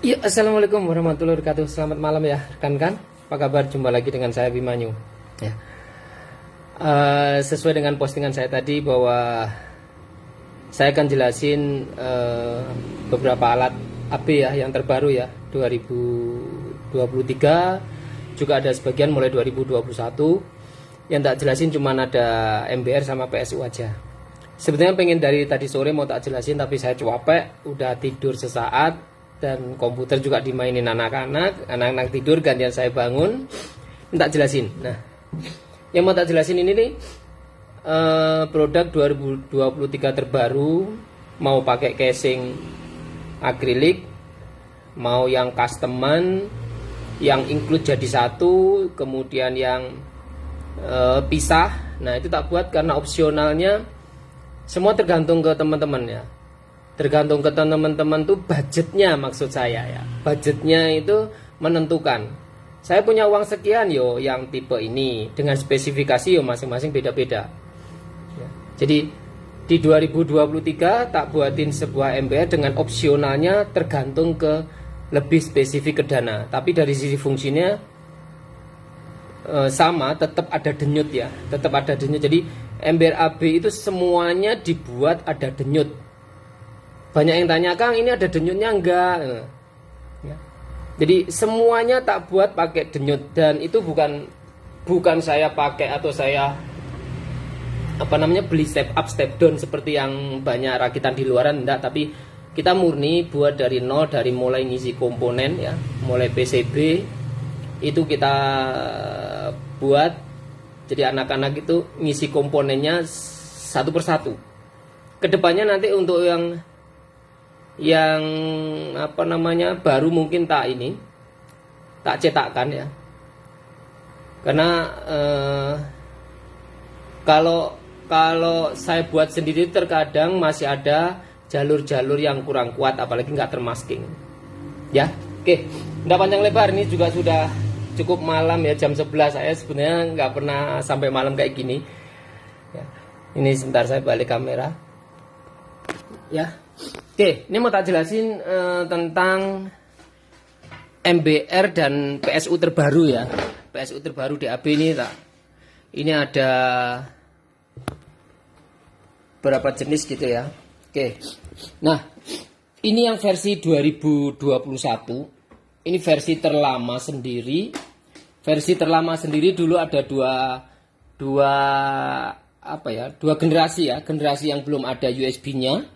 Ya, assalamualaikum warahmatullahi wabarakatuh. Selamat malam ya rekan-rekan. Apa kabar? Jumpa lagi dengan saya Bimanyu. Ya. Sesuai dengan postingan saya tadi bahwa saya akan jelasin beberapa alat AB ya yang terbaru ya 2023, juga ada sebagian mulai 2021. Yang tak jelasin cuma ada MBR sama PSU aja. Sebenarnya pengen dari tadi sore mau tak jelasin, tapi saya capek, udah tidur sesaat, dan komputer juga dimainin anak-anak tidur, gantian saya bangun, tak jelasin. Nah, yang mau tak jelasin ini nih produk 2023 terbaru, mau pakai casing akrilik, mau yang customan, yang include jadi satu, kemudian yang pisah. Nah, itu tak buat karena opsionalnya semua tergantung ke teman-teman ya. Tergantung ke teman-teman tuh budgetnya, maksud saya ya. Budgetnya itu menentukan. Saya punya uang sekian yo yang tipe ini, dengan spesifikasi yo masing-masing beda-beda. Ya. Jadi di 2023 tak buatin sebuah MBR dengan opsionalnya tergantung ke lebih spesifik ke dana. Tapi dari sisi fungsinya sama, tetap ada denyut ya, tetap ada denyut. Jadi MBR AB itu semuanya dibuat ada denyut. Banyak yang tanya, Kang ini ada denyutnya enggak ya. Jadi semuanya tak buat pakai denyut, dan itu bukan saya pakai atau saya beli step up step down seperti yang banyak rakitan di luaran, enggak. Tapi kita murni buat dari nol, dari mulai ngisi komponen ya, mulai PCB itu kita buat. Jadi anak-anak itu ngisi komponennya satu persatu. Kedepannya nanti untuk yang baru mungkin tak cetakkan ya. Karena kalau saya buat sendiri terkadang masih ada jalur-jalur yang kurang kuat, apalagi nggak termasking. Ya, oke. Nggak panjang lebar, ini juga sudah cukup malam ya, jam 11. Saya sebenarnya nggak pernah sampai malam kayak gini ya. Ini sebentar saya balik kamera ya. Oke, ini mau tak jelasin tentang MBR dan PSU terbaru ya. PSU terbaru DAB ini ini ada berapa jenis gitu ya. Oke. Nah, ini yang versi 2021. Ini versi terlama sendiri. Versi terlama sendiri dulu ada dua generasi ya. Generasi yang belum ada USB-nya.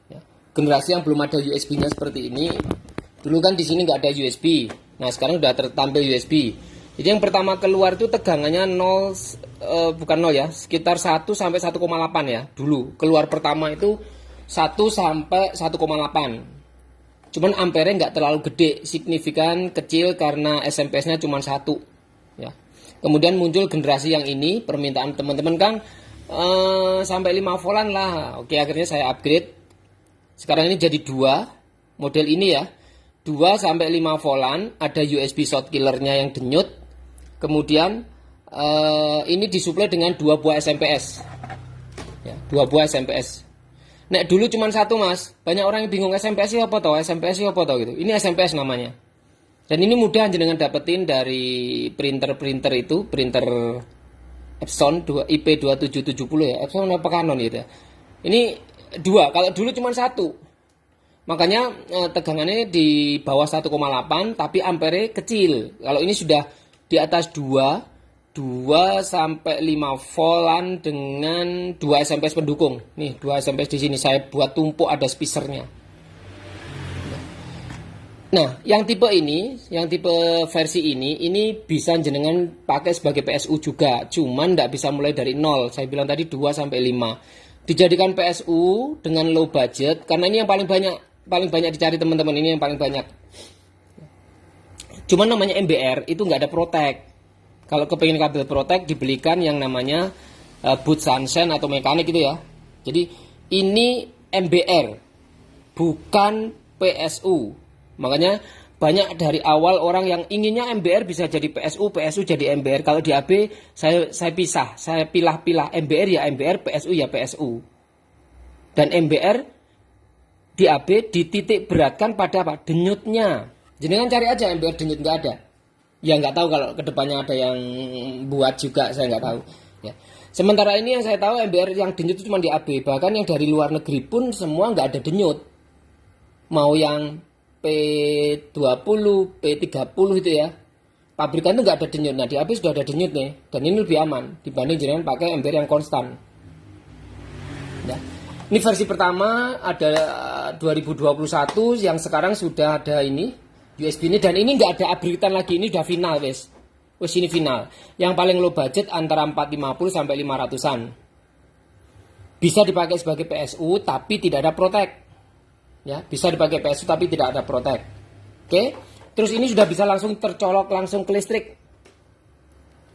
Ya. Generasi yang belum ada USB-nya seperti ini. Dulu kan di sini nggak ada USB. Nah, sekarang udah tertampil USB. Jadi yang pertama keluar itu tegangannya 0, bukan 0 ya, sekitar 1 sampai 1,8 ya. Dulu keluar pertama itu 1 sampai 1,8. Cuman ampere nggak terlalu gede, signifikan kecil karena SMP-nya cuma 1 ya. Kemudian muncul generasi yang ini, permintaan teman-teman kan sampai 5 volan lah. Oke, akhirnya saya upgrade. Sekarang ini jadi 2 model ini ya. 2 sampai 5 volan, ada USB short killernya yang denyut. Kemudian ini disuplai dengan 2 buah SMPS. Ya, 2 buah SMPS. Nek dulu cuma 1 mas, banyak orang yang bingung SMPS apa toh, SMPS apa toh gitu. Ini SMPS namanya. Dan ini mudah jenengan dapetin dari printer itu, printer Epson IP2770 ya, Epson apa Canon gitu ya. Ini 2, kalau dulu cuma 1. Makanya tegangannya di bawah 1,8 tapi ampere kecil. Kalau ini sudah di atas 2 sampai 5 volan dengan 2 SMPS pendukung. Nih, 2 SMPS di sini saya buat tumpuk, ada speakernya. Nah, yang tipe versi ini bisa jenengan pakai sebagai PSU juga, cuman nggak bisa mulai dari 0. Saya bilang tadi 2 sampai 5. Dijadikan PSU dengan low budget karena ini yang paling banyak dicari teman-teman, ini yang paling banyak. Cuman namanya MBR itu nggak ada protect. Kalau kepingin kabel protect dibelikan yang namanya boot sunshine atau mekanik gitu ya. Jadi ini MBR bukan PSU. Makanya banyak dari awal orang yang inginnya MBR bisa jadi PSU, PSU jadi MBR. Kalau di AB saya pisah, saya pilah-pilah MBR ya MBR, PSU ya PSU. Dan MBR di AB dititik beratkan pada apa? Denyutnya. Jenengan cari aja MBR denyut, nggak ada. Ya nggak tahu kalau kedepannya ada yang buat juga, saya nggak tahu. Ya. Sementara ini yang saya tahu MBR yang denyut itu cuma di AB. Bahkan yang dari luar negeri pun semua nggak ada denyut. Mau yang P20, P30 itu ya. Pabrikan itu nggak ada denyut. Nah di AB sudah ada denyut nih. Dan ini lebih aman dibanding jenengan pakai MBR yang konstan. Ya. Ini versi pertama ada 2021 yang sekarang sudah ada ini USB ini, dan ini nggak ada upgradean lagi, ini udah final wes ini final. Yang paling low budget antara 450 sampai 500-an. Bisa dipakai sebagai PSU tapi tidak ada protect. Ya, bisa dipakai PSU tapi tidak ada protect. Oke. Terus ini sudah bisa langsung tercolok langsung ke listrik.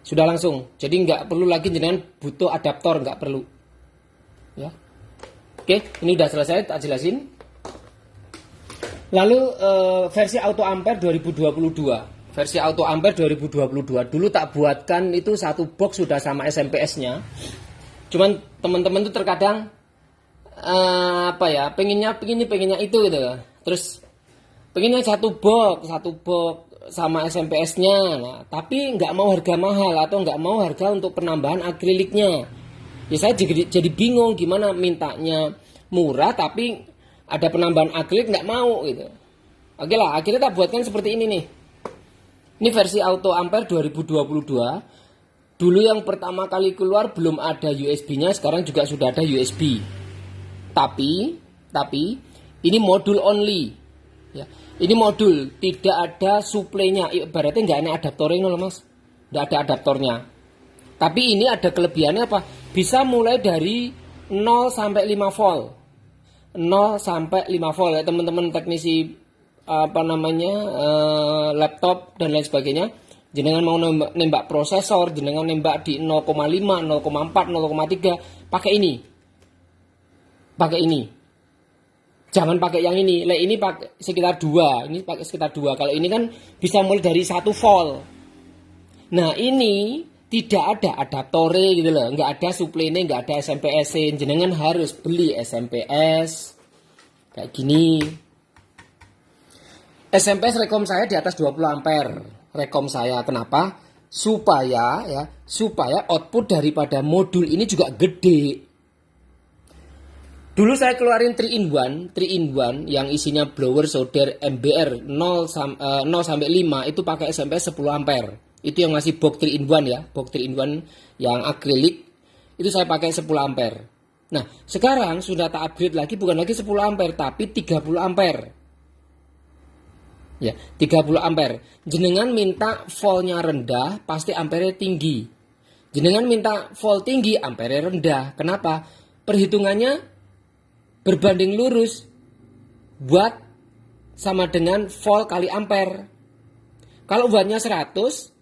Sudah langsung. Jadi nggak perlu lagi jenengan butuh adaptor, nggak perlu. Ya. Oke, ini udah selesai tak jelasin. Lalu versi auto ampere 2022. Versi auto ampere 2022 dulu tak buatkan itu satu box sudah sama SMPS-nya. Cuman teman-teman tuh terkadang pengennya itu gitu. Terus pengennya satu box sama SMPS-nya. Nah, tapi nggak mau harga mahal atau nggak mau harga untuk penambahan akriliknya. Ya saya jadi bingung gimana mintanya murah tapi ada penambahan akrilik nggak mau gitu. Oke lah, akhirnya tak buatkan seperti ini nih. Ini versi auto ampere 2022. Dulu yang pertama kali keluar belum ada USB-nya, sekarang juga sudah ada USB. Tapi ini modul only. Ya, ini modul, tidak ada suplainya. Ibaratnya nggak ada adaptornya loh mas, nggak ada adaptornya. Tapi ini ada kelebihannya apa? Bisa mulai dari 0 sampai 5 volt. 0 sampai 5 volt ya teman-teman teknisi laptop dan lain sebagainya. Jenengan mau nembak prosesor, jenengan nembak di 0,5, 0,4, 0,3, pakai ini. Pakai ini. Jangan pakai yang ini. Ini pakai sekitar 2. Ini pakai sekitar 2. Kalau ini kan bisa mulai dari 1 volt. Nah, ini tidak ada adaptornya gitu loh, nggak ada suplainya, nggak ada SMPS. Jenengan harus beli SMPS kayak gini. SMPS rekom saya di atas 20 ampere. Rekom saya kenapa? Supaya output daripada modul ini juga gede. Dulu saya keluarin 3 in 1 yang isinya blower, solder, MBR 0 sampai 5 itu pakai SMPS 10 ampere. Itu yang masih box 3 in 1 ya, box 3 in 1 yang akrilik itu saya pakai 10 ampere. Nah, sekarang sudah tak upgrade lagi, bukan lagi 10 ampere tapi 30 ampere. Ya, 30 ampere. Jenengan minta voltnya rendah, pasti ampere tinggi. Jenengan minta volt tinggi, ampere rendah. Kenapa? Perhitungannya berbanding lurus. Watt sama dengan volt kali ampere. Kalau wattnya 100,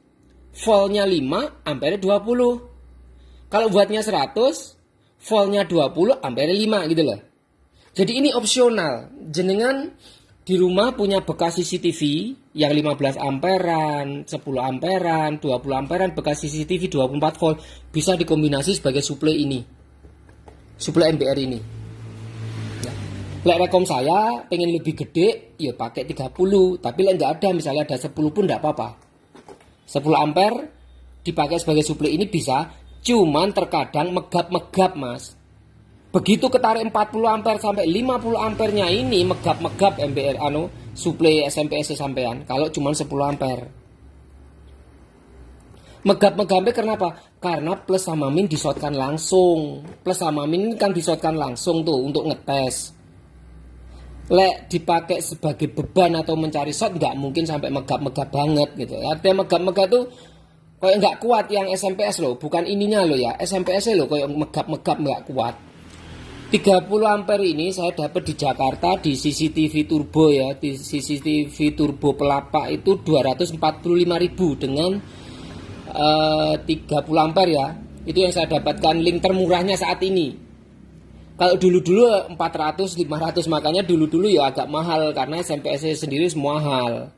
voltnya 5, ampere 20. Kalau wattnya 100, voltnya 20, ampere 5 gitu loh. Jadi ini opsional. Jenengan di rumah punya bekas CCTV yang 15 amperan, 10 amperan, 20 amperan, bekas CCTV 24 volt bisa dikombinasi sebagai suplai ini. Suplai MBR ini. Ya. Lek rekom saya pengen lebih gede, ya pakai 30, tapi lek nggak ada, misalnya ada 10 pun nggak apa-apa. 10 ampere dipakai sebagai suplai ini bisa, cuman terkadang megap-megap mas. Begitu ketarik 40 ampere sampai 50 ampernya ini megap-megap MBR suplai SMPS sampean kalau cuman 10 ampere. Megap-megapnya kenapa? Karena plus sama min disotkan langsung. Plus sama min kan disotkan langsung tuh untuk ngetes. Lek dipakai sebagai beban atau mencari shot nggak mungkin sampai megap-megap banget gitu. Artinya megap-megap tuh kayak nggak kuat yang SMPS loh, bukan ininya loh ya. SMPS loh kayak megap-megap nggak kuat. 30 ampere ini saya dapat di Jakarta di CCTV Turbo ya, di CCTV Turbo Pelapa itu 245.000 dengan 30 ampere ya. Itu yang saya dapatkan link termurahnya saat ini. Kalau dulu-dulu 400, 500, makanya dulu-dulu ya agak mahal karena SMPS sendiri semua mahal.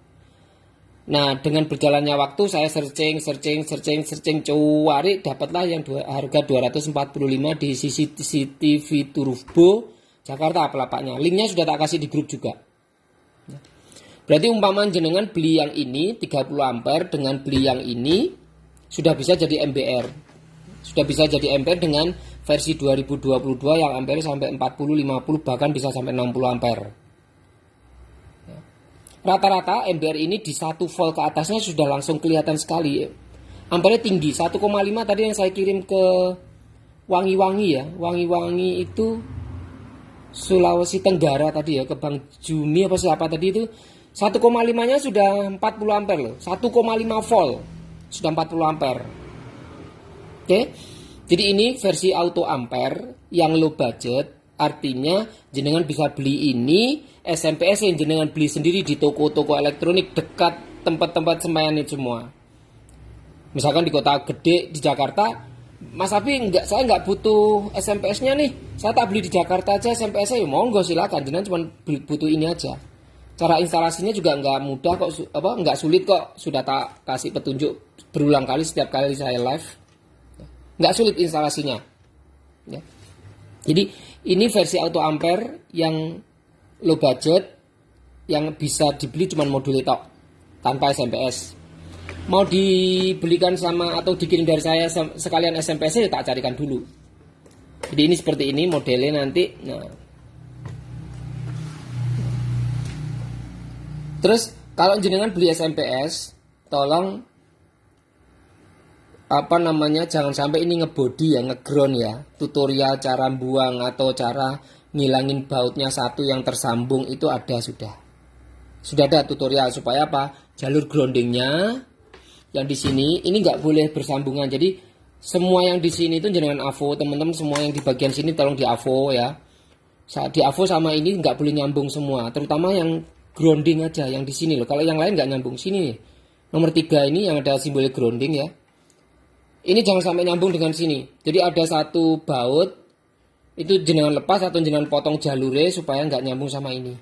Nah, dengan berjalannya waktu saya searching, cari dapatlah yang harga 245 di CCTV Turbo Jakarta pelapaknya. Linknya sudah tak kasih di grup juga. Berarti umpama jenengan beli yang ini 30 ampere dengan beli yang ini sudah bisa jadi MBR. Sudah bisa jadi ampere dengan versi 2022 yang ampere sampai 40, 50 bahkan bisa sampai 60 ampere. Rata-rata MBR ini di 1 volt ke atasnya sudah langsung kelihatan sekali. Ampere tinggi 1,5 tadi yang saya kirim ke Wangi-Wangi ya. Wangi-Wangi itu Sulawesi Tenggara tadi ya, ke Bang Jumi apa siapa tadi itu 1,5 nya sudah 40 ampere loh. 1,5 volt sudah 40 ampere. Oke. Jadi ini versi auto ampere yang low budget. Artinya jenengan bisa beli ini SMPS yang jenengan beli sendiri di toko-toko elektronik dekat tempat-tempat sembahyang semua. Misalkan di kota gede di Jakarta, Mas Abi saya nggak butuh SMPS-nya nih. Saya tak beli di Jakarta aja SMPS-nya, ya monggo silakan. Jenengan cuma butuh ini aja. Cara instalasinya juga nggak mudah kok, nggak sulit kok. Sudah tak kasih petunjuk berulang kali setiap kali saya live. Nggak sulit instalasinya. Ya. Jadi ini versi auto ampere yang low budget yang bisa dibeli cuma modul tok tanpa SMPS. Mau dibelikan sama atau dikirim dari saya sekalian SMPS-nya tak carikan dulu. Jadi ini seperti ini modelnya nanti. Nah. Terus kalau jenengan beli SMPS, tolong jangan sampai ini ngebody ya, ngeground ya. Tutorial cara buang atau cara ngilangin bautnya satu yang tersambung itu ada sudah. Sudah ada tutorial supaya apa? Jalur groundingnya yang di sini ini nggak boleh bersambungan. Jadi semua yang di sini itu jenengan AVO, teman-teman semua yang di bagian sini tolong di AVO ya. Di AVO sama ini nggak boleh nyambung semua, terutama yang grounding aja yang di sini loh. Kalau yang lain nggak nyambung sini nih. Nomor 3 ini yang ada simbol grounding ya. Ini jangan sampai nyambung dengan sini. Jadi ada satu baut itu jenengan lepas atau jenengan potong jalurnya supaya nggak nyambung sama ini.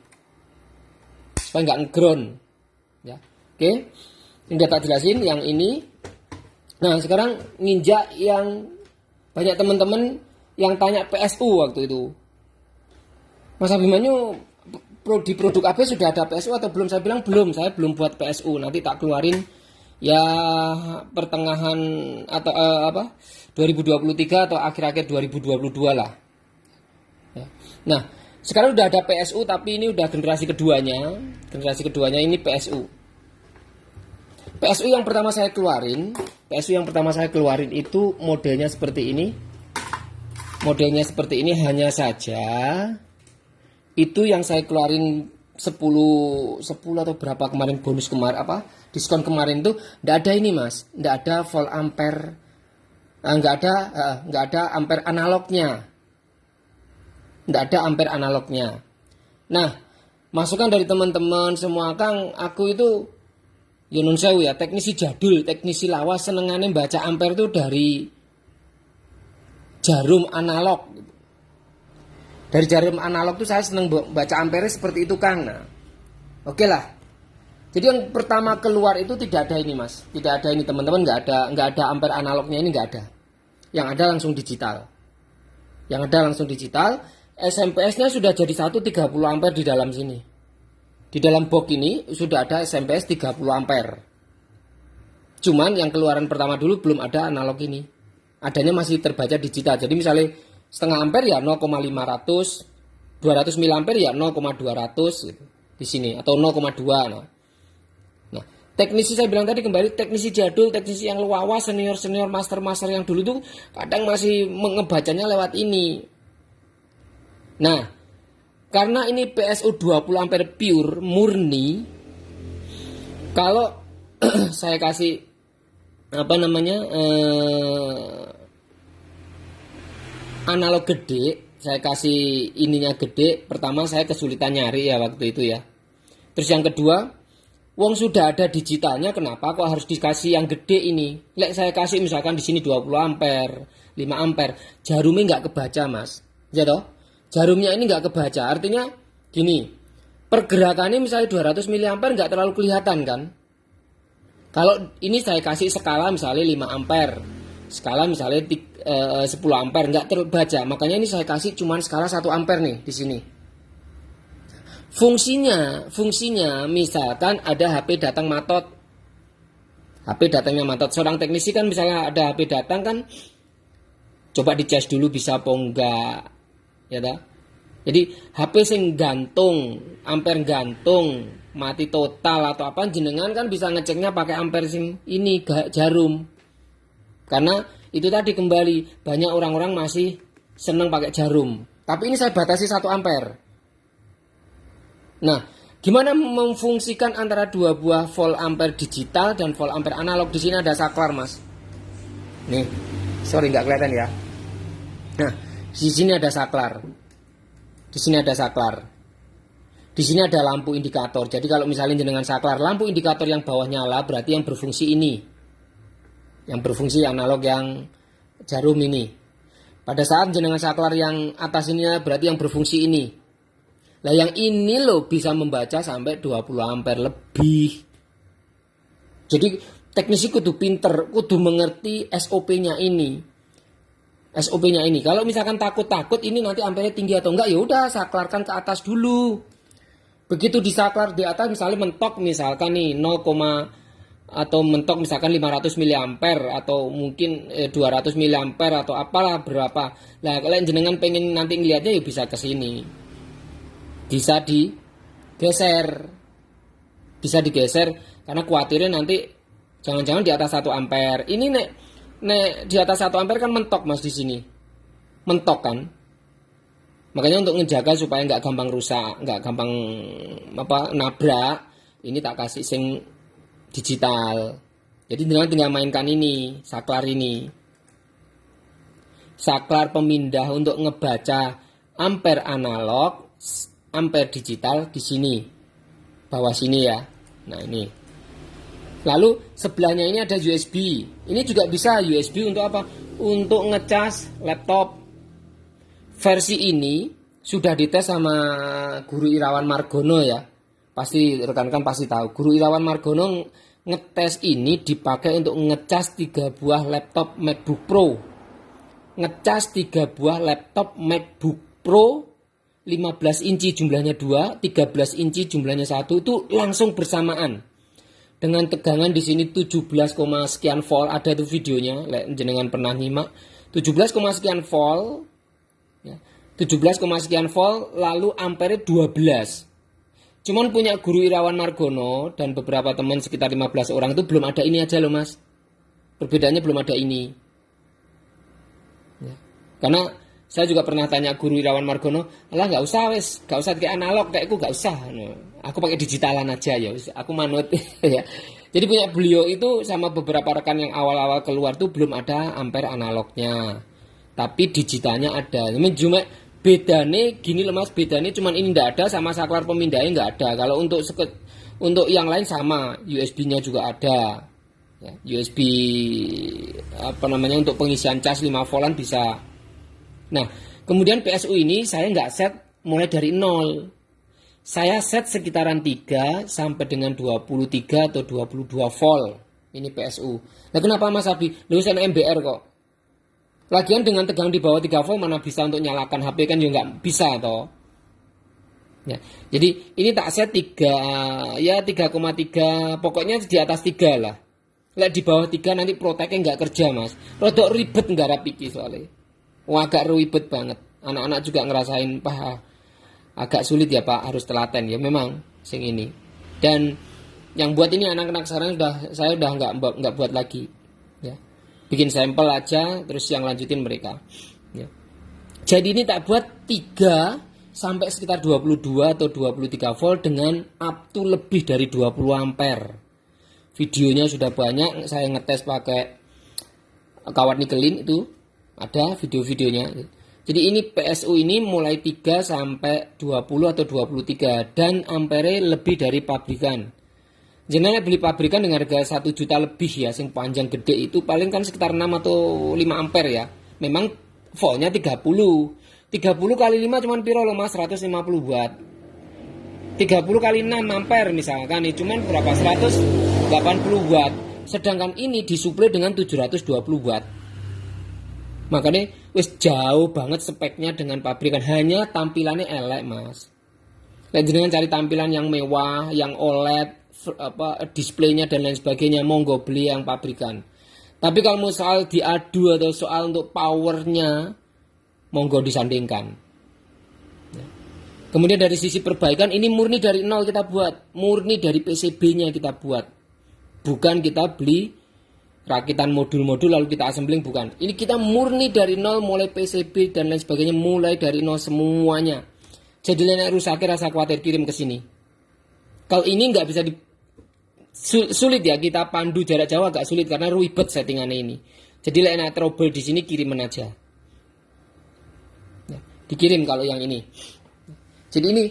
Supaya nggak ngeground. Ya. Oke. Ini udah tak jelasin yang ini. Nah, sekarang nginjak yang banyak teman-teman yang tanya PSU waktu itu. Mas Abimanyu di produk AB sudah ada PSU atau belum? Saya bilang belum, saya belum buat PSU. Nanti tak keluarin ya pertengahan atau 2023 atau akhir-akhir 2022 lah. Ya. Nah, sekarang udah ada PSU tapi ini udah generasi keduanya. Generasi keduanya ini PSU. PSU yang pertama saya keluarin itu modelnya seperti ini. Modelnya seperti ini hanya saja itu yang saya keluarin 10 atau berapa kemarin bonus kemarin diskon kemarin itu enggak ada ini Mas, enggak ada volt ampere, enggak ada ampere analognya. Enggak ada ampere analognya. Nah, masukan dari teman-teman semua Kang, aku itu Yunun Sewu ya, teknisi jadul, teknisi lawas senengannya baca ampere itu dari jarum analog. Dari jarum analog tuh saya seneng baca ampere seperti itu Kang. Nah, oke lah. Jadi yang pertama keluar itu tidak ada ini Mas, tidak ada ini teman-teman, nggak ada ampere analognya ini nggak ada. Yang ada langsung digital. SMPS-nya sudah jadi 30 ampere di dalam sini. Di dalam box ini sudah ada SMPS 30 ampere. Cuman yang keluaran pertama dulu belum ada analog ini. Adanya masih terbaca digital. Jadi misalnya setengah ampere ya 0,500, 200 mA ya 0,200 gitu, di sini atau 0,2. Nah, teknisi saya bilang tadi kembali teknisi jadul, teknisi yang lawas, senior master yang dulu tuh kadang masih ngebacanya lewat ini. Nah, karena ini PSU 20 ampere pure murni, kalau saya kasih analog gede, saya kasih ininya gede, pertama saya kesulitan nyari ya waktu itu ya. Terus yang kedua, wong sudah ada digitalnya, kenapa kok harus dikasih yang gede ini? Lek saya kasih misalkan di sini 20 ampere, 5 ampere, jarumnya nggak kebaca Mas. Ya toh? Jarumnya ini nggak kebaca, artinya gini, pergerakannya misalnya 200 mA nggak terlalu kelihatan kan? Kalau ini saya kasih skala misalnya 5 ampere, skala misalnya 10 ampere, nggak terbaca. Makanya ini saya kasih cuman skala 1 ampere nih di sini. Fungsinya misalkan ada HP datang matot. HP datangnya matot. Seorang teknisi kan misalnya ada HP datang kan coba dicas dulu bisa apa enggak. Ya ta? Jadi HP sing gantung, ampere gantung, mati total atau apa jenengan kan bisa ngeceknya pakai ampere sing ini jarum. Karena itu tadi kembali banyak orang-orang masih seneng pakai jarum. Tapi ini saya batasi 1 ampere. Nah, gimana memfungsikan antara 2 buah volt ampere digital dan volt ampere analog? Di sini ada saklar, Mas. Nih, sorry nggak kelihatan ya. Nah, di sini ada saklar. Di sini ada saklar. Di sini ada lampu indikator. Jadi kalau misalnya dengan saklar, lampu indikator yang bawah nyala berarti yang berfungsi ini. Yang berfungsi analog yang jarum ini. Pada saat jenengan saklar yang atas ini berarti yang berfungsi ini. Nah yang ini loh bisa membaca sampai 20 ampere lebih. Jadi teknisi kudu pinter, kudu mengerti SOP-nya ini. SOP-nya ini. Kalau misalkan takut-takut ini nanti ampere tinggi atau enggak, ya udah saklarkan ke atas dulu. Begitu disaklar di atas misalnya mentok misalkan nih 0, atau mentok misalkan 500 mA atau mungkin 200 mA atau apalah berapa. Nah, kalau jenengan pengen nanti ngelihatnya ya bisa ke sini. Bisa digeser. Bisa digeser karena khawatirnya nanti jangan-jangan di atas 1 ampere. Ini nek di atas 1 ampere kan mentok Mas di sini. Mentok kan. Makanya untuk ngejaga supaya nggak gampang rusak, nggak gampang nabrak, ini tak kasih sing digital. Jadi dengan tinggal mainkan ini, saklar ini. Saklar pemindah untuk ngebaca ampere analog, ampere digital di sini. Bawah sini ya. Nah, ini. Lalu sebelahnya ini ada USB. Ini juga bisa USB untuk apa? Untuk ngecas laptop. Versi ini sudah dites sama Guru Irawan Margono ya. Pasti rekan-rekan pasti tahu. Guru Irawan Margono ngetes ini dipakai untuk ngecas 3 buah laptop MacBook Pro. Ngecas 3 buah laptop MacBook Pro 15 inci jumlahnya 2, 13 inci jumlahnya 1 itu langsung bersamaan. Dengan tegangan di sini 17, sekian volt, ada tuh videonya, jenengan pernah nyimak. 17, sekian volt. Ya, 17, sekian volt lalu ampere 12. Cuman punya Guru Irawan Margono dan beberapa teman sekitar 15 orang itu belum ada ini aja loh Mas. Perbedaannya belum ada ini. Ya. Karena saya juga pernah tanya Guru Irawan Margono, "Alah nggak usah kayak analog kayakku nggak usah. Aku pakai digitalan aja ya, aku manut." Ya. Jadi punya beliau itu sama beberapa rekan yang awal-awal keluar tuh belum ada ampere analognya. Tapi digitalnya ada. Cuma bedanya gini loh Mas, bedanya cuman ini enggak ada sama saklar pemindahnya enggak ada. Kalau untuk yang lain sama, USB-nya juga ada. Ya, USB untuk pengisian cas 5 voltan bisa. Nah, kemudian PSU ini saya enggak set mulai dari 0. Saya set sekitaran 3 sampai dengan 23 atau 22 volt. Ini PSU. Nah, kenapa Mas Abi? Lulusan MBR kok. Lagian dengan tegangan di bawah 3 volt mana bisa untuk nyalakan HP kan juga nggak bisa toh. Ya, jadi ini tak set 3,3 pokoknya di atas 3 lah. Lek di bawah 3 nanti proteknya nggak kerja Mas. Rodok ribet nggarap iki soalnya. Wah, agak ribet banget. Anak-anak juga ngerasain agak sulit ya Pak, harus telaten ya memang sing ini. Dan yang buat ini anak-anak sekarang saya udah nggak buat lagi. Ya. Bikin sampel aja, terus yang lanjutin mereka. Ya. Jadi ini tak buat 3 sampai sekitar 22 atau 23 volt dengan up to lebih dari 20 ampere. Videonya sudah banyak, saya ngetes pakai kawat nikelin itu, ada video-videonya. Jadi ini PSU ini mulai 3 sampai 20 atau 23 dan ampere lebih dari pabrikan. Jenengan beli pabrikan dengan harga 1 juta lebih ya, sing panjang gede itu paling kan sekitar 6 atau 5 ampere ya. Memang voltnya 30. 30 kali 5 cuman piro loh Mas, 150 watt. 30 kali 6 ampere misalkan ini cuman berapa? 180 watt. Sedangkan ini disuplai dengan 720 watt. Makanya wis jauh banget speknya dengan pabrikan, hanya tampilannya elek, Mas. Lek jenengan cari tampilan yang mewah, yang OLED, displaynya dan lain sebagainya, monggo beli yang pabrikan. Tapi kalau soal diadu atau soal untuk powernya, monggo disandingkan. Kemudian dari sisi perbaikan, ini murni dari nol kita buat, murni dari PCB-nya kita buat. Bukan kita beli rakitan modul-modul lalu kita assembling, bukan. Ini kita murni dari nol, mulai PCB dan lain sebagainya, mulai dari nol semuanya. Jadi nek rusaknya rasa khawatir, kirim ke sini. Kalau ini nggak bisa sulit ya, kita pandu jarak jauh agak sulit karena ribet settingannya ini. Jadi nek trouble di sini kirimin aja. Ya, dikirim kalau yang ini. Jadi ini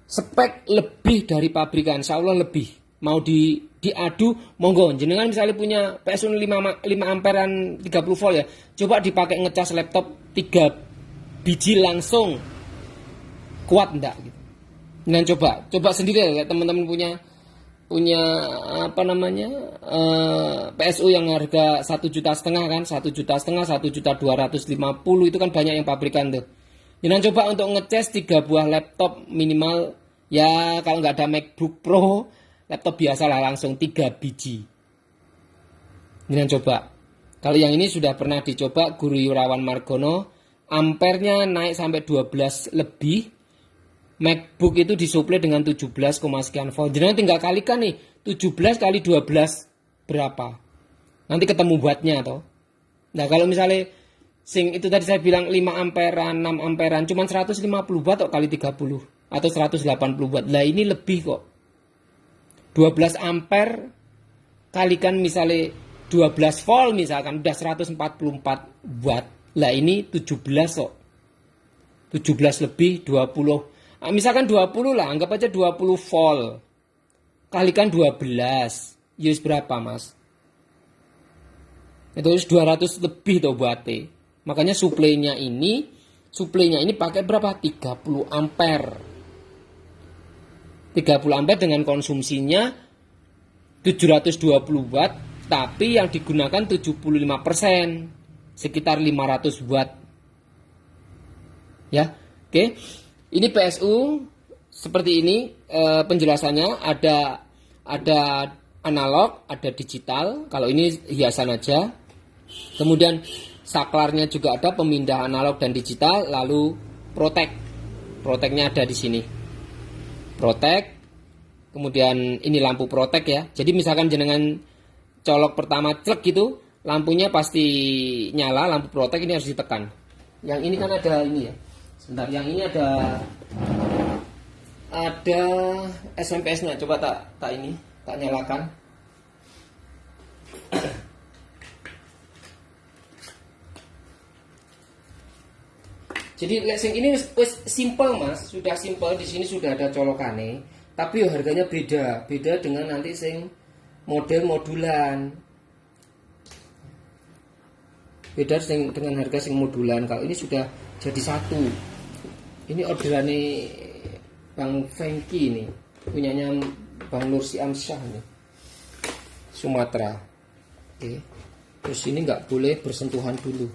spek lebih dari pabrikan, insya Allah lebih. Mau diadu, monggo. Jenengan misalnya punya PSU 5 amperan 30 volt ya, coba dipakai ngecas laptop 3 biji langsung. Kuat enggak gitu. Dan coba sendiri ya teman-teman punya PSU yang harga 1,5 juta kan, 1,5 juta, 1,250.000 itu kan banyak yang pabrikan tuh. Jangan coba untuk ngecas 3 buah laptop minimal ya, kalau nggak ada MacBook Pro, laptop biasa lah langsung 3 biji. Jangan coba. Kalau yang ini sudah pernah dicoba Guru Yurawan Margono, ampernya naik sampai 12 lebih. MacBook itu disuplai dengan 17, sekian volt. Jangan tinggal kalikan nih, 17 kali 12 berapa? Nanti ketemu wattnya toh. Nah, kalau misalnya sing itu tadi saya bilang 5 amperan, 6 amperan, cuma 150 watt kok kali 30 atau 180 watt. Lah ini lebih kok. 12 ampere kalikan misalnya 12 volt misalkan udah 144 watt. Lah ini 17 kok. 17 lebih 20. Misalkan 20 lah, anggap aja 20 volt. Kalikan 12. Yus berapa, Mas? Itu 200 lebih tuh buatnya. Makanya suplainya ini pakai berapa? 30 ampere. 30 ampere dengan konsumsinya 720 watt, tapi yang digunakan 75%, sekitar 500 watt. Ya, oke. Ini PSU seperti ini penjelasannya, ada analog, ada digital. Kalau ini hiasan aja. Kemudian saklarnya juga ada, pemindah analog dan digital, lalu protek-nya ada di sini. Protek. Kemudian ini lampu protek ya. Jadi misalkan jenengan colok pertama cek gitu, lampunya pasti nyala, lampu protek ini harus ditekan. Yang ini kan ada ini ya. Sebentar, yang ini ada SMPS-nya. Coba tak nyalakan. Jadi lesing ini wis simple, Mas, sudah simple. Di sini sudah ada colokannya, tapi harganya beda dengan nanti sing model modulan. Beda dengan harga sing modulan. Kalau ini sudah jadi satu. Ini orderannya Bang Fengki nih, punyanya Bang Nursi Amsyah nih, Sumatera. Oke. Terus ini nggak boleh bersentuhan dulu.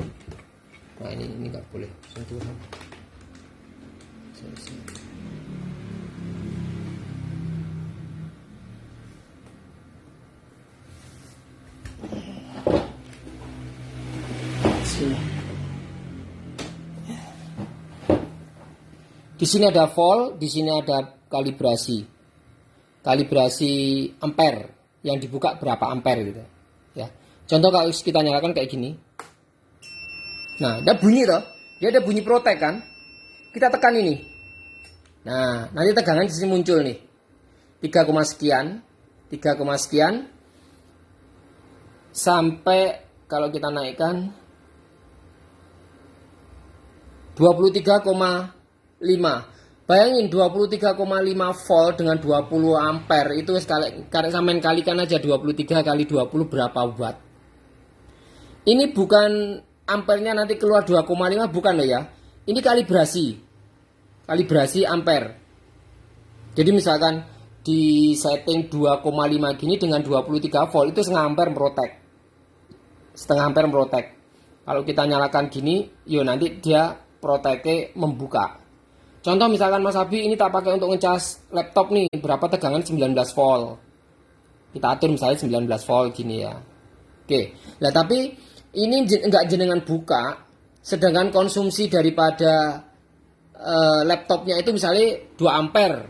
Nah ini nggak boleh sentuhan. Di sini ada volt, di sini ada kalibrasi ampere, yang dibuka berapa ampere gitu ya. Contoh kalau kita nyalakan kayak gini, nah ada bunyi toh, dia ada bunyi protek kan, kita tekan ini, nah nanti tegangan di sini muncul nih 3, sekian sampai kalau kita naikkan 23,5. Bayangin 23,5 volt dengan 20 ampere itu sampean kalikan aja 23 kali 20 berapa watt. Ini bukan ampernya nanti keluar 2,5, bukan loh ya. Ini kalibrasi ampere. Jadi misalkan di setting 2,5 gini dengan 23 volt itu setengah ampere merotek. Kalau kita nyalakan gini, yo nanti dia proteknya membuka. Contoh misalkan Mas Abi ini tak pakai untuk ngecas laptop nih, berapa tegangan 19 volt. Kita atur misalnya 19 volt gini ya. Oke. Nah, tapi ini enggak jenengan buka, sedangkan konsumsi daripada laptopnya itu misalnya 2 ampere.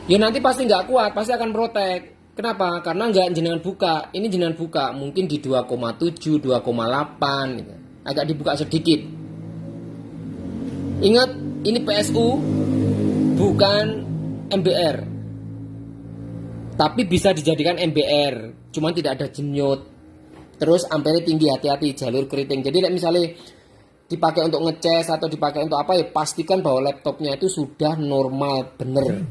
Ya nanti pasti nggak kuat, pasti akan protek. Kenapa? Karena nggak jenengan buka. Ini jenengan buka mungkin di 2,7, 2,8 gitu. Agak dibuka sedikit. Ingat, ini PSU bukan MBR. Tapi bisa dijadikan MBR, cuman tidak ada jenyut. Terus ampere tinggi, hati-hati jalur keriting. Jadi misalnya dipakai untuk ngecas atau dipakai untuk apa ya, pastikan bahwa laptopnya itu sudah normal bener.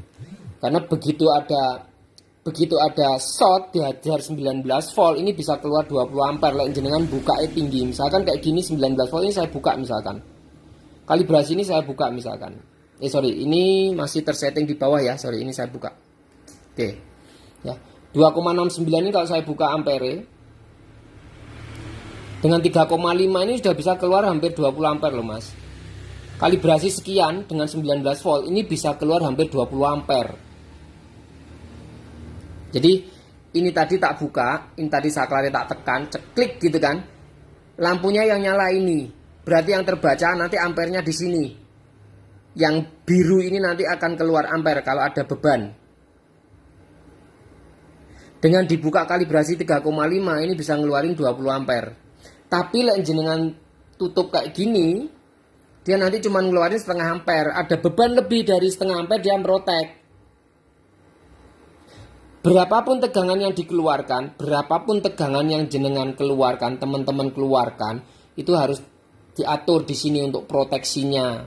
Karena begitu ada short dihajar 19 volt, ini bisa keluar 20 ampere. Lek jenengan buka tinggi, misalkan kayak gini 19 volt, ini saya buka misalkan. Kalibrasi ini saya buka misalkan. Ini masih tersetting di bawah ya. Ini saya buka. Oke. Ya. 2,69 ini kalau saya buka ampere dengan 3,5 ini sudah bisa keluar hampir 20 ampere loh, Mas. Kalibrasi sekian dengan 19 volt ini bisa keluar hampir 20 ampere. Jadi ini tadi tak buka, ini tadi saklarnya tak tekan, ceklik gitu kan. Lampunya yang nyala ini. Berarti yang terbaca nanti ampernya di sini. Yang biru ini nanti akan keluar ampere kalau ada beban. Dengan dibuka kalibrasi 3,5 ini bisa ngeluarin 20 ampere. Tapi lek jenengan tutup kayak gini, dia nanti cuma ngeluarin setengah ampere. Ada beban lebih dari setengah ampere, dia merotek. Berapapun tegangan yang dikeluarkan, berapapun tegangan yang jenengan keluarkan, teman-teman keluarkan, itu harus diatur di sini untuk proteksinya.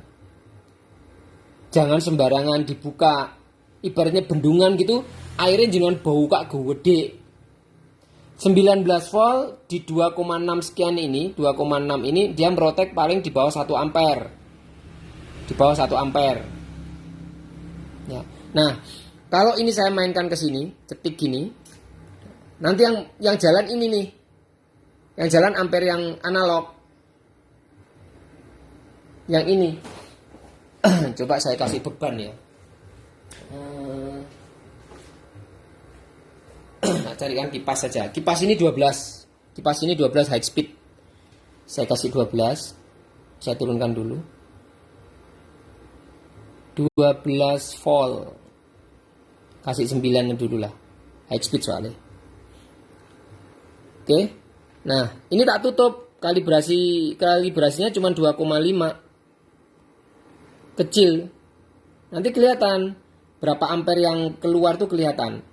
Jangan sembarangan dibuka. Ibaratnya bendungan gitu, airnya jangan bau kak gede. 19 volt di 2,6 sekian ini, 2,6 ini dia merotek paling di bawah 1 ampere. Di bawah 1 ampere. Ya. Nah, kalau ini saya mainkan ke sini, cetik gini. Nanti yang jalan ini nih. Yang jalan ampere yang analog. Yang ini. Coba saya kasih beban ya. Nah, carikan kipas saja. Kipas ini 12. Kipas ini 12 high speed. Saya kasih 12. Saya turunkan dulu. 12 volt. Kasih 9 dulu lah. High speed soalnya. Oke. Nah, ini tak tutup. Kalibrasinya cuma 2,5. Kecil. Nanti kelihatan berapa ampere yang keluar tuh kelihatan.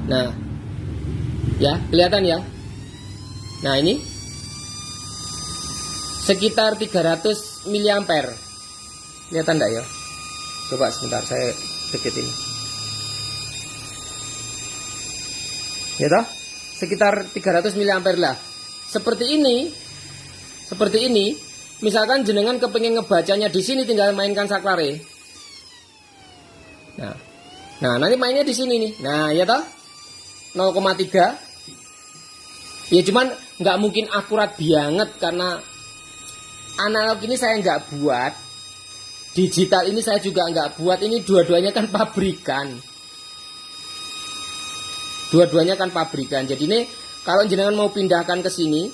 Nah, ya kelihatan ya. Nah ini sekitar 300 miliampere. Kelihatan enggak ya? Coba sebentar saya deketin. Ya toh? Sekitar 300 miliampere lah. Seperti ini. Misalkan jenengan kepengen ngebacanya di sini, tinggal mainkan saklare. Nah, nanti mainnya di sini nih. Nah, ya toh? 0,3. Ya cuman nggak mungkin akurat banget karena analog ini saya nggak buat, digital ini saya juga nggak buat. Ini dua-duanya kan pabrikan. Jadi ini kalau jenengan mau pindahkan ke sini,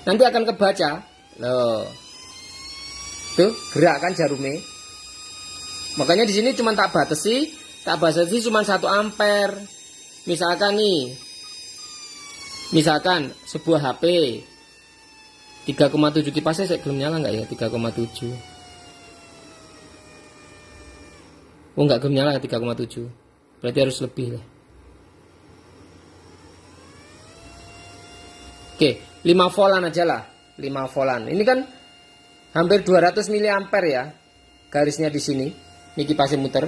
nanti akan kebaca. Loh, tuh gerak kan jarumnya. Makanya di sini cuma tak batasi cuma 1 ampere. Misalkan sebuah HP 3,7 kipasnya saya belum nyala nggak ya 3,7. Oh nggak belum nyala 3,7. Berarti harus lebih lah. Oke, 5 voltan aja lah. 5 voltan. Ini kan hampir 200 miliampere ya. Garisnya di sini. Ini kipasnya muter.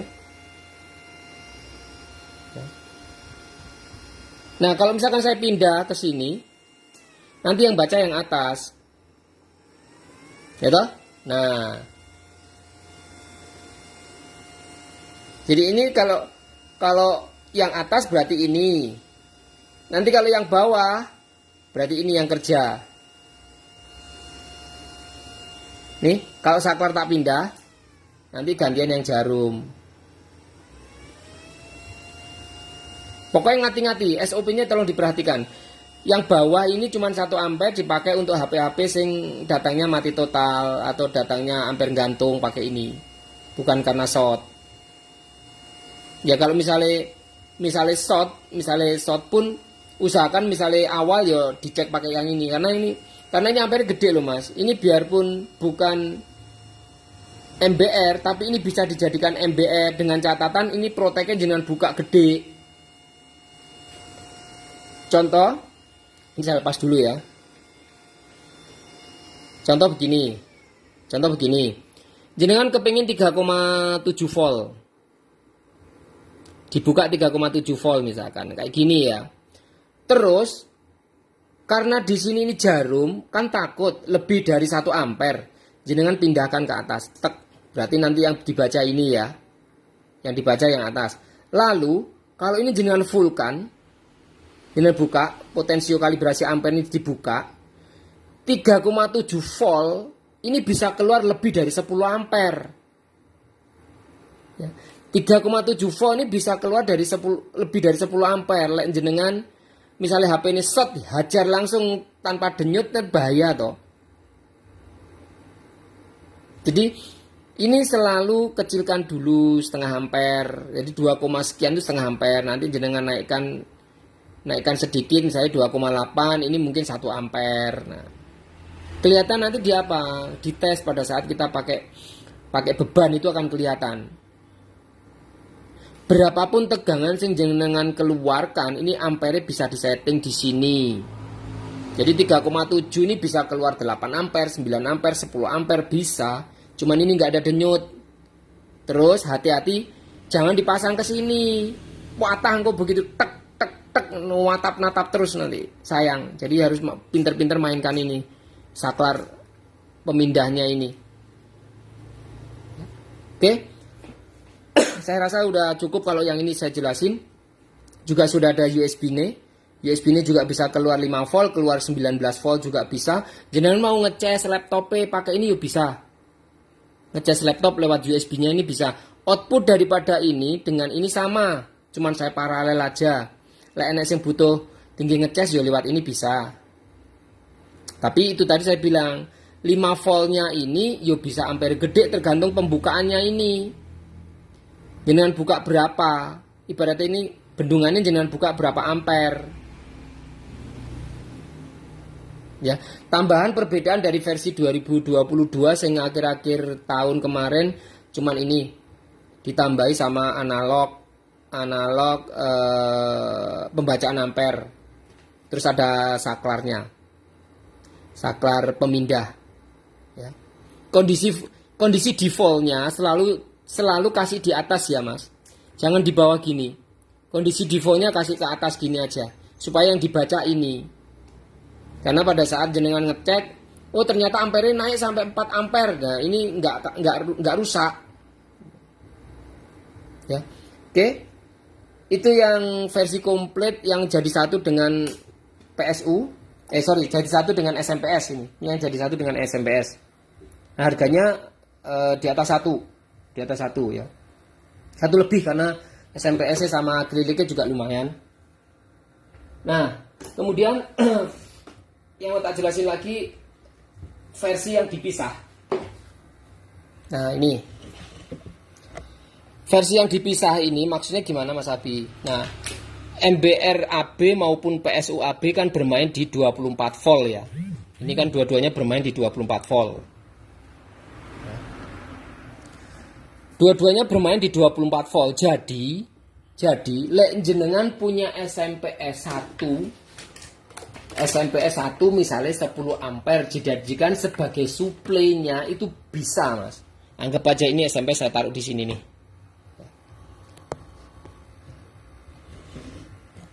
Nah, kalau misalkan saya pindah ke sini, nanti yang baca yang atas. Ya toh? Nah. Jadi ini kalau yang atas berarti ini. Nanti kalau yang bawah berarti ini yang kerja. Nih, kalau saklar tak pindah, nanti gantian yang jarum. Pokoknya ngati-ngati, SOP-nya tolong diperhatikan. Yang bawah ini cuma 1 ampere dipakai untuk HP-HP sing datangnya mati total atau datangnya ampere gantung pakai ini. Bukan karena short. Ya kalau misalnya short pun usahakan misalnya awal ya dicek pakai yang ini karena ini ampere gede loh Mas. Ini biarpun bukan MBR tapi ini bisa dijadikan MBR dengan catatan ini proteknya jangan buka gede. Contoh, ini saya lepas dulu ya. Contoh begini. Jenengan kepingin 3,7 volt. Dibuka 3,7 volt misalkan, kayak gini ya. Terus karena di sini ini jarum, kan takut lebih dari 1 ampere. Jenengan pindahkan ke atas. Tek. Berarti nanti yang dibaca ini ya. Yang dibaca yang atas. Lalu, kalau ini jenengan fullkan, jenengan buka, potensio kalibrasi ampere ini dibuka. 3,7 volt ini bisa keluar lebih dari 10 ampere. Ya. 3,7 volt ini bisa keluar lebih dari 10 ampere. Lek jenengan misalnya HP ini short, hajar langsung tanpa denyut, kan bahaya toh. Jadi ini selalu kecilkan dulu setengah ampere. Jadi 2, sekian itu setengah ampere. Nanti jenengan naikkan sedikit, misalnya 2,8, ini mungkin 1 ampere. Nah, kelihatan nanti di apa? Di tes pada saat kita pakai beban itu akan kelihatan. Berapapun tegangan sing jenengan keluarkan, ini ampere bisa disetting di sini. Jadi 3,7 ini bisa keluar 8 ampere, 9 ampere, 10 ampere bisa. Cuman ini nggak ada denyut. Terus hati-hati jangan dipasang ke sini. Watah kok begitu tek natap terus nanti. Sayang. Jadi harus pinter-pinter mainkan ini. Saklar pemindahnya ini. Oke. Saya rasa udah cukup kalau yang ini saya jelasin. Juga sudah ada USB-nya. USB-nya juga bisa keluar 5 volt, keluar 19 volt juga bisa. Jangan mau ngecas laptopnya pakai ini yuk bisa. Ngecas laptop lewat USB-nya ini bisa. Output daripada ini dengan ini sama. Cuman saya paralel aja. Lek enek sing butuh tinggi ngecas ya lewat ini bisa. Tapi itu tadi saya bilang 5 voltnya ini ya bisa ampere gede tergantung pembukaannya ini. Jenengan buka berapa? Ibaratnya ini bendungannya jenengan buka berapa ampere. Ya, tambahan perbedaan dari versi 2022 sehingga akhir-akhir tahun kemarin cuman ini ditambahi sama analog pembacaan ampere. Terus ada saklarnya. Saklar pemindah. Ya. Kondisi defaultnya selalu kasih di atas ya Mas. Jangan di bawah gini. Kondisi defaultnya kasih ke atas gini aja supaya yang dibaca ini. Karena pada saat jenengan ngecek, oh ternyata ampere naik sampai 4 ampere. Nah, ini enggak rusak. Ya. Oke. Itu yang versi komplit yang jadi satu dengan PSU. Jadi satu dengan SMPS ini. Ini yang jadi satu dengan SMPS. Nah, harganya di atas 1. Di atas 1 ya. 1 lebih karena SMPS-nya sama akriliknya juga lumayan. Nah, kemudian yang mau tak jelasin lagi versi yang dipisah. Nah, ini. Versi yang dipisah ini maksudnya gimana Mas Abi? Nah, MBR AB maupun PSU AB kan bermain di 24 volt ya. Ini kan dua-duanya bermain di 24 volt. Dua-duanya bermain di 24 volt. Jadi lek jenengan punya SMPS 1 misalnya 10 ampere dijadikan sebagai suplainya itu bisa Mas. Anggap aja ini SMP saya taruh di sini nih.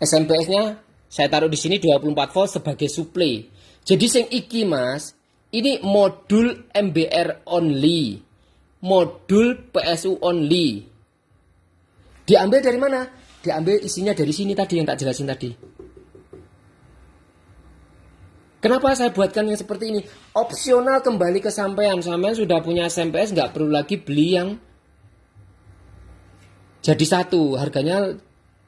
SMPS-nya saya taruh di sini 24 volt sebagai suplai. Jadi sing iki Mas, ini modul MBR only. Modul PSU only. Diambil dari mana? diambil isinya dari sini tadi yang tak jelasin tadi. Kenapa saya buatkan yang seperti ini? Opsional kembali ke sampean. Sampean sudah punya SMPS, nggak perlu lagi beli yang jadi satu. Harganya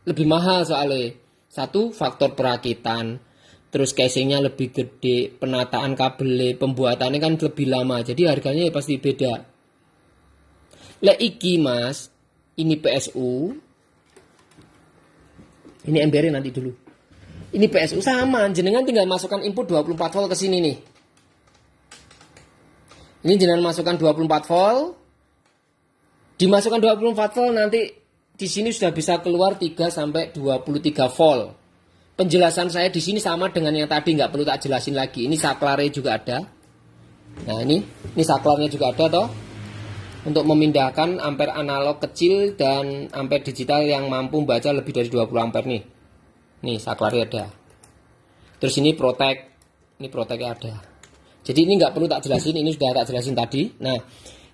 lebih mahal soalnya. Satu, faktor perakitan. Terus casingnya lebih gede. Penataan kabel, pembuatannya kan lebih lama. Jadi harganya pasti beda. Lek iki mas, ini PSU. Ini embernya nanti dulu. Ini PSU sama, jenengan tinggal masukkan input 24 volt ke sini nih. Ini jenengan masukkan 24 volt. Dimasukkan 24 volt nanti di sini sudah bisa keluar 3 sampai 23 volt. Penjelasan saya di sini sama dengan yang tadi, nggak perlu tak jelasin lagi. Ini saklarnya juga ada. Nah, ini saklarnya juga ada toh. Untuk memindahkan ampere analog kecil dan ampere digital yang mampu membaca lebih dari 20 ampere nih. Nih saklarnya ada. Terus ini proteknya ada. Jadi ini nggak perlu tak jelasin, ini sudah tak jelasin tadi. Nah,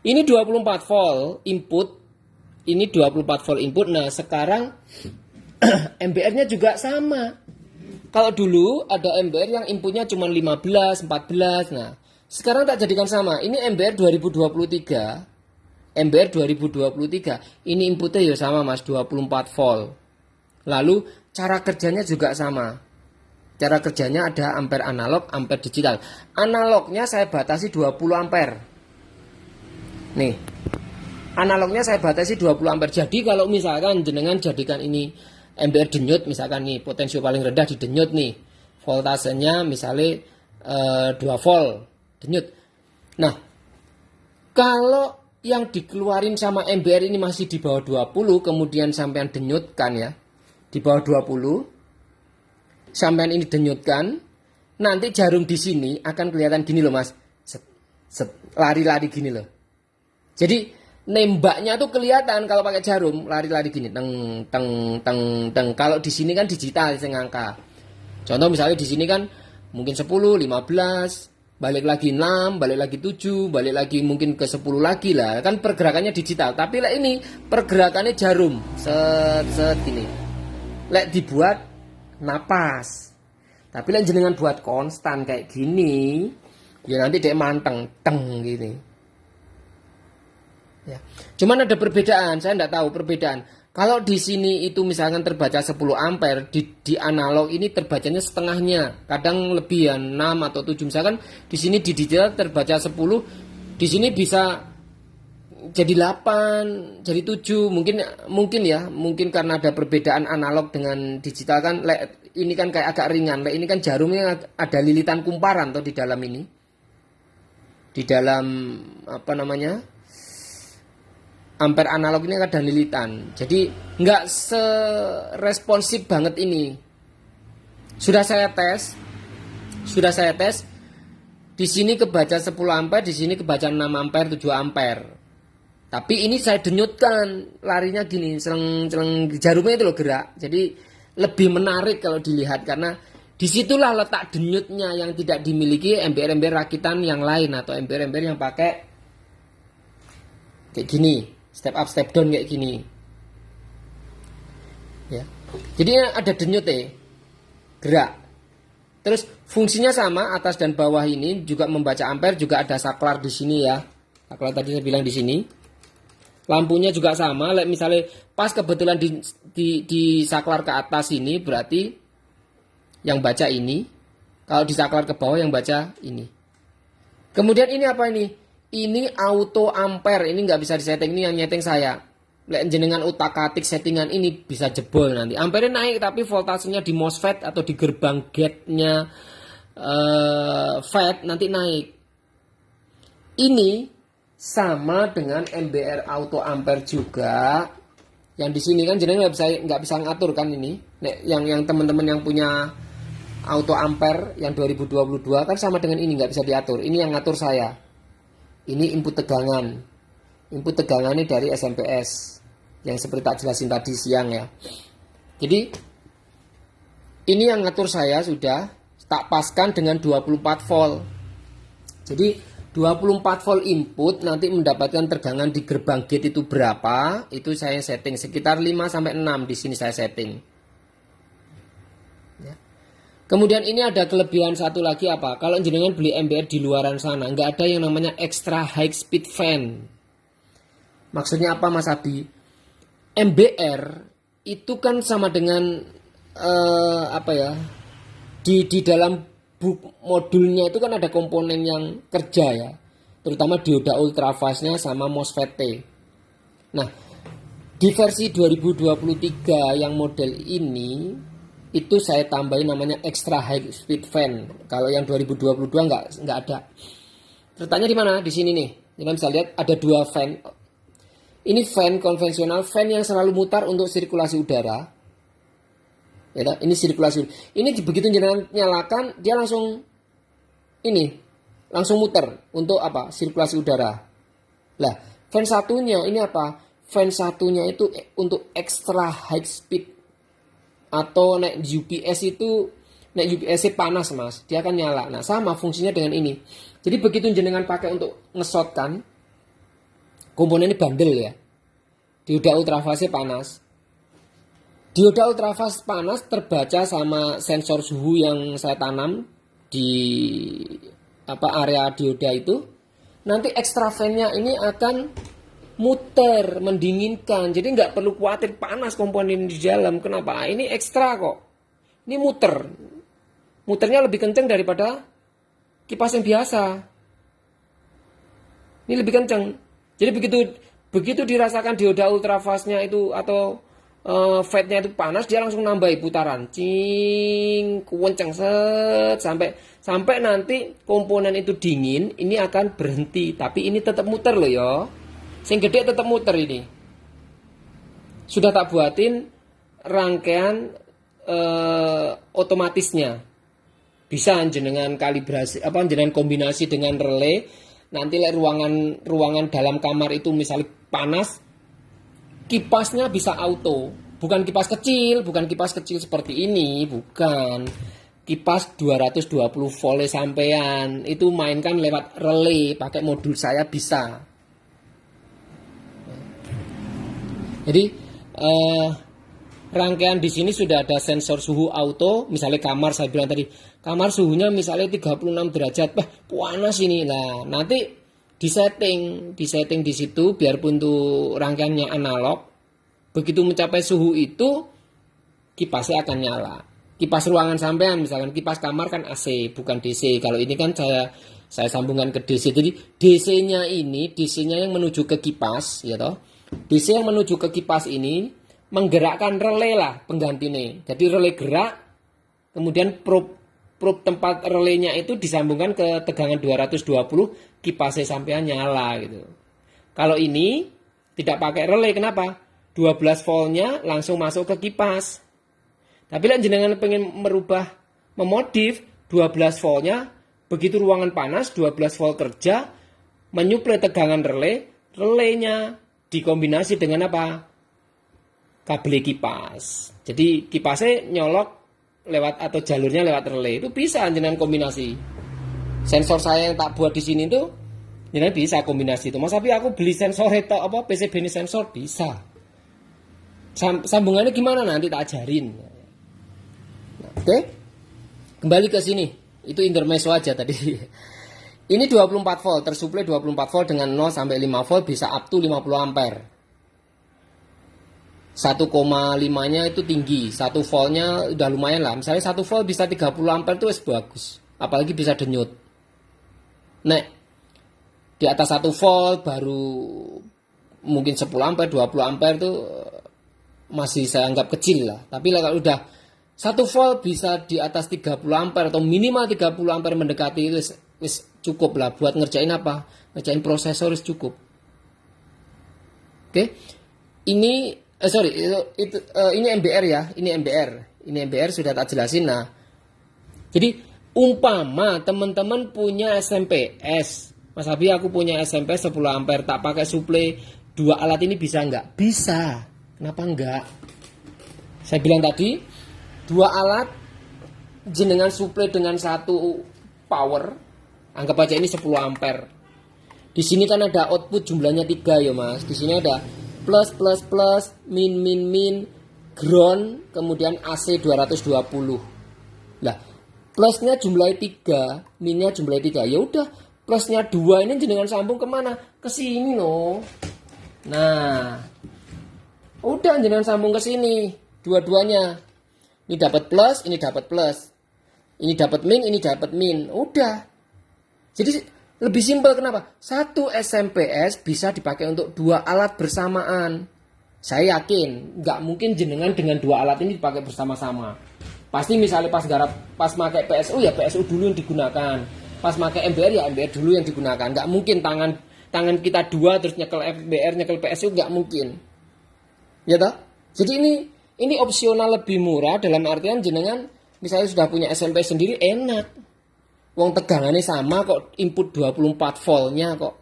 ini 24 volt input. Ini 24 volt input. Nah, sekarang MBR-nya juga sama. Kalau dulu ada MBR yang inputnya cuma 15, 14. Nah, sekarang tak jadikan sama. Ini MBR 2023. MBR 2023. Ini inputnya ya sama mas, 24 volt. Lalu cara kerjanya juga sama. Cara kerjanya ada ampere analog, ampere digital. Analognya saya batasi 20 ampere. Nih. Analognya saya batasi 20 ampere. Jadi kalau misalkan jenengan jadikan ini MBR denyut, misalkan nih potensio paling rendah di denyut nih. Voltasenya misalnya 2 volt denyut. Nah, kalau yang dikeluarin sama MBR ini masih di bawah 20, kemudian sampean denyutkan ya. Di bawah 20, sampean ini denyutkan, nanti jarum di sini akan kelihatan gini loh mas. Lari-lari gini loh. Jadi nembaknya tuh kelihatan kalau pakai jarum, lari-lari gini, teng teng teng teng. Kalau di sini kan digital angka. Contoh misalnya di sini kan mungkin 10, 15, balik lagi 6, balik lagi 7, balik lagi mungkin ke 10 lagi lah. Kan pergerakannya digital. Tapi lah ini pergerakannya jarum. Set gini. Lek dibuat napas. Tapi lek jenengan buat konstan kayak gini, ya nanti dia manteng, teng gini. Ya. Cuman ada perbedaan, saya enggak tahu perbedaan. Kalau di sini itu misalkan terbaca 10 ampere, di analog ini terbacanya setengahnya. Kadang lebih ya 6 atau 7. Misalkan di sini di digital terbaca 10, di sini bisa jadi 8, jadi 7. Mungkin karena ada perbedaan analog dengan digital kan. Ini kan kayak agak ringan. Ini kan jarumnya ada lilitan kumparan tuh di dalam ini. Di dalam apa namanya? Ampere analog ini ada lilitan. Jadi nggak seresponsif banget ini. Sudah saya tes. Di sini kebaca 10 ampere, di sini kebaca 6 ampere, 7 ampere. Tapi ini saya denyutkan, larinya gini, celeng jarumnya itu loh gerak. Jadi lebih menarik kalau dilihat karena disitulah letak denyutnya yang tidak dimiliki MBR rakitan yang lain atau MBR yang pakai kayak gini, step up step down kayak gini. Ya. Jadi ada denyut gerak. Terus fungsinya sama, atas dan bawah ini juga membaca ampere, juga ada saklar di sini ya. Saklar tadi saya bilang di sini. Lampunya juga sama, misalnya pas kebetulan di saklar ke atas ini berarti yang baca ini. Kalau di saklar ke bawah yang baca ini. Kemudian ini apa ini? Ini auto ampere, ini nggak bisa disetting, ini yang nyeting saya. Jenengan utak-atik settingan ini bisa jebol nanti. Ampere naik tapi voltasenya di MOSFET atau di gerbang gate-nya FET nanti naik. Ini sama dengan MBR auto ampere juga. Yang di sini kan jenengan nggak bisa ngatur kan ini. Yang teman-teman yang punya auto ampere yang 2022 kan sama dengan ini, nggak bisa diatur. Ini yang ngatur saya. Ini input tegangan. Input tegangannya dari SMPS yang seperti tak jelasin tadi siang ya. Jadi ini yang ngatur saya sudah tak paskan dengan 24 volt. Jadi 24 volt input nanti mendapatkan tegangan di gerbang gate itu berapa? Itu saya setting sekitar 5-6 di sini saya setting. Ya. Kemudian ini ada kelebihan satu lagi apa? Kalau jenengan beli MBR di luaran sana, nggak ada yang namanya extra high speed fan. Maksudnya apa Mas Abi? MBR itu kan sama dengan di dalam modulnya itu kan ada komponen yang kerja ya, terutama dioda ultrafastnya sama MOSFET. Nah, di versi 2023 yang model ini itu saya tambahin namanya extra high speed fan. Kalau yang 2022 nggak ada. Tertanya di mana? Di sini nih. Kita bisa lihat ada dua fan. Ini fan konvensional, fan yang selalu mutar untuk sirkulasi udara. Ya, ini sirkulasi. Ini begitu jenengan nyalakan, dia langsung muter untuk apa? Sirkulasi udara. Lah, fan satunya ini apa? Fan satunya itu untuk extra high speed atau naik UPS itu naik UPS panas Mas, dia akan nyala. Nah, sama fungsinya dengan ini. Jadi begitu jenengan pakai untuk ngesotkan, komponen ini bandel ya. Dioda ultrafastnya panas. Dioda ultrafast panas terbaca sama sensor suhu yang saya tanam di area dioda itu. Nanti extra fan-nya ini akan muter, mendinginkan. Jadi nggak perlu khawatir panas komponen di dalam. Kenapa? Ini ekstra kok. Ini muter. Muternya lebih kencang daripada kipas yang biasa. Ini lebih kencang. Jadi begitu dirasakan dioda ultrafastnya itu atau fatnya itu panas, dia langsung nambahi putaran, kenceng set sampai nanti komponen itu dingin, ini akan berhenti, tapi ini tetap muter loh ya. Sing gede tetap muter ini. Sudah tak buatin rangkaian otomatisnya. Bisa jenengan kalibrasi jenengan kombinasi dengan relay. Nanti ruangan dalam kamar itu misalnya panas, kipasnya bisa auto, bukan kipas kecil seperti ini, bukan. Kipas 220 volt sampean, itu mainkan lewat relay, pakai modul saya bisa. Jadi rangkaian di sini sudah ada sensor suhu auto, misalnya kamar saya bilang tadi, kamar suhunya misalnya 36 derajat, panas ini. Nah, nanti disetting di situ biarpun tuh rangkaiannya analog, begitu mencapai suhu itu kipasnya akan nyala. Kipas ruangan sampean misalkan, kipas kamar kan AC bukan DC. Kalau ini kan saya sambungkan ke DC. Jadi DC-nya yang menuju ke kipas ya toh. DC yang menuju ke kipas ini menggerakkan relay lah penggantinya. Jadi relay gerak, kemudian probe tempat relaynya itu disambungkan ke tegangan 220, kipasnya sampean nyala gitu. Kalau ini tidak pakai relay, kenapa? 12 voltnya langsung masuk ke kipas. Tapi lah jenengan pengen memodif 12 voltnya, begitu ruangan panas 12 volt kerja, menyuplai tegangan relaynya dikombinasi dengan apa? Kabel kipas. Jadi kipasnya nyolok lewat atau jalurnya lewat relay, itu bisa jenengan kombinasi. Sensor saya yang tak buat di sini tuh jenengan bisa kombinasi itu. Mas tapi aku beli sensor itu PCB ini sensor bisa. Sambungannya gimana nanti tak ajarin. Nah, oke. Kembali ke sini. Itu intermezzo aja tadi. Ini 24 volt, tersuplai 24 volt dengan 0 sampai 5 volt bisa up to 50 ampere. 1,5-nya itu tinggi, 1 voltnya udah lumayan lah. Misalnya 1 volt bisa 30 ampere itu bagus. Apalagi bisa denyut. Nah, di atas 1 volt baru mungkin 10 ampere, 20 ampere itu masih saya anggap kecil lah. Tapi kalau udah 1 volt bisa di atas 30 ampere atau minimal 30 ampere mendekati itu wis cukup lah buat ngerjain apa? Ngerjain prosesor cukup. Oke. Ini ini MBR ya, ini MBR sudah tak jelasin. Nah, jadi umpama teman-teman punya SMPS, Mas Abi aku punya SMPS 10 ampere, tak pakai suplai, dua alat ini bisa nggak? Bisa, kenapa enggak? Saya bilang tadi, dua alat jenengan suplai dengan satu power, anggap aja ini 10 ampere. Di sini kan ada output jumlahnya 3 ya Mas. Di sini ada plus plus plus, min min min, ground, kemudian AC 220. Lah, plusnya jumlahnya 3, minnya jumlahnya 3. Ya udah, plusnya 2 ini jenengan sambung kemana? Ke sini no. Nah, udah jenengan sambung ke sini, dua-duanya. Ini dapat plus, ini dapat plus. Ini dapat min, ini dapat min. Udah. Jadi lebih simpel kenapa? Satu SMPS bisa dipakai untuk 2 alat bersamaan. Saya yakin nggak mungkin jenengan dengan 2 alat ini dipakai bersama-sama. Pasti misalnya pas pakai PSU ya PSU dulu yang digunakan. Pas pakai MBR ya MBR dulu yang digunakan. Nggak mungkin tangan kita 2 terus nyekel MBR nyekel PSU, nggak mungkin. Ya toh? Jadi ini opsional lebih murah dalam artian jenengan misalnya sudah punya SMP sendiri enak. Wong tegangannya sama kok, input 24 voltnya kok.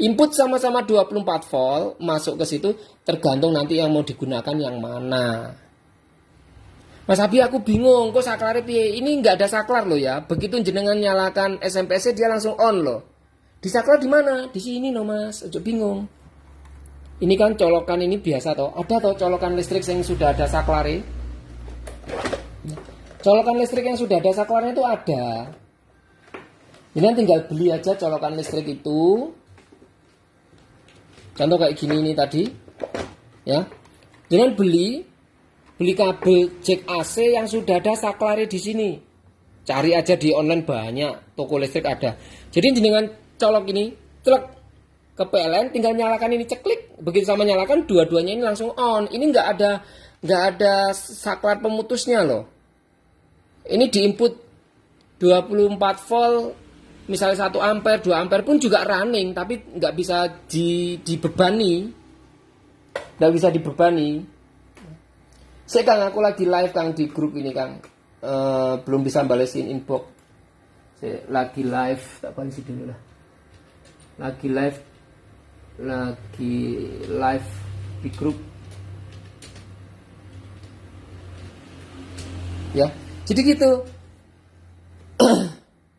Input sama-sama 24 volt, masuk ke situ tergantung nanti yang mau digunakan yang mana. Mas Abi aku bingung, kok saklarnya piye? Ini nggak ada saklar loh ya. Begitu jenengan nyalakan SMPS dia langsung on loh. Di saklar di mana? Di sini no Mas, ojo bingung. Ini kan colokan ini biasa toh. Ada toh colokan listrik yang sudah ada saklarnya. Colokan listrik yang sudah ada saklarnya itu ada. Jadi tinggal beli aja colokan listrik itu. Contoh kayak gini ini tadi. Ya. Jangan beli kabel jack AC yang sudah ada saklarnya di sini. Cari aja di online banyak, toko listrik ada. Jadi dengan colok ini, celek ke PLN tinggal nyalakan ini ceklik. Begitu sama nyalakan dua-duanya ini langsung on. Ini nggak ada saklar pemutusnya loh. Ini diinput 24 volt, misalnya 1 ampere, 2 ampere pun juga running, tapi nggak bisa dibebani. Nggak bisa dibebani. Saya Kang, aku lagi live Kang di grup ini Kang. Belum bisa balesin inbox. Saya lagi live, tak balesin dulu lah. Lagi live di grup. Ya. Jadi gitu.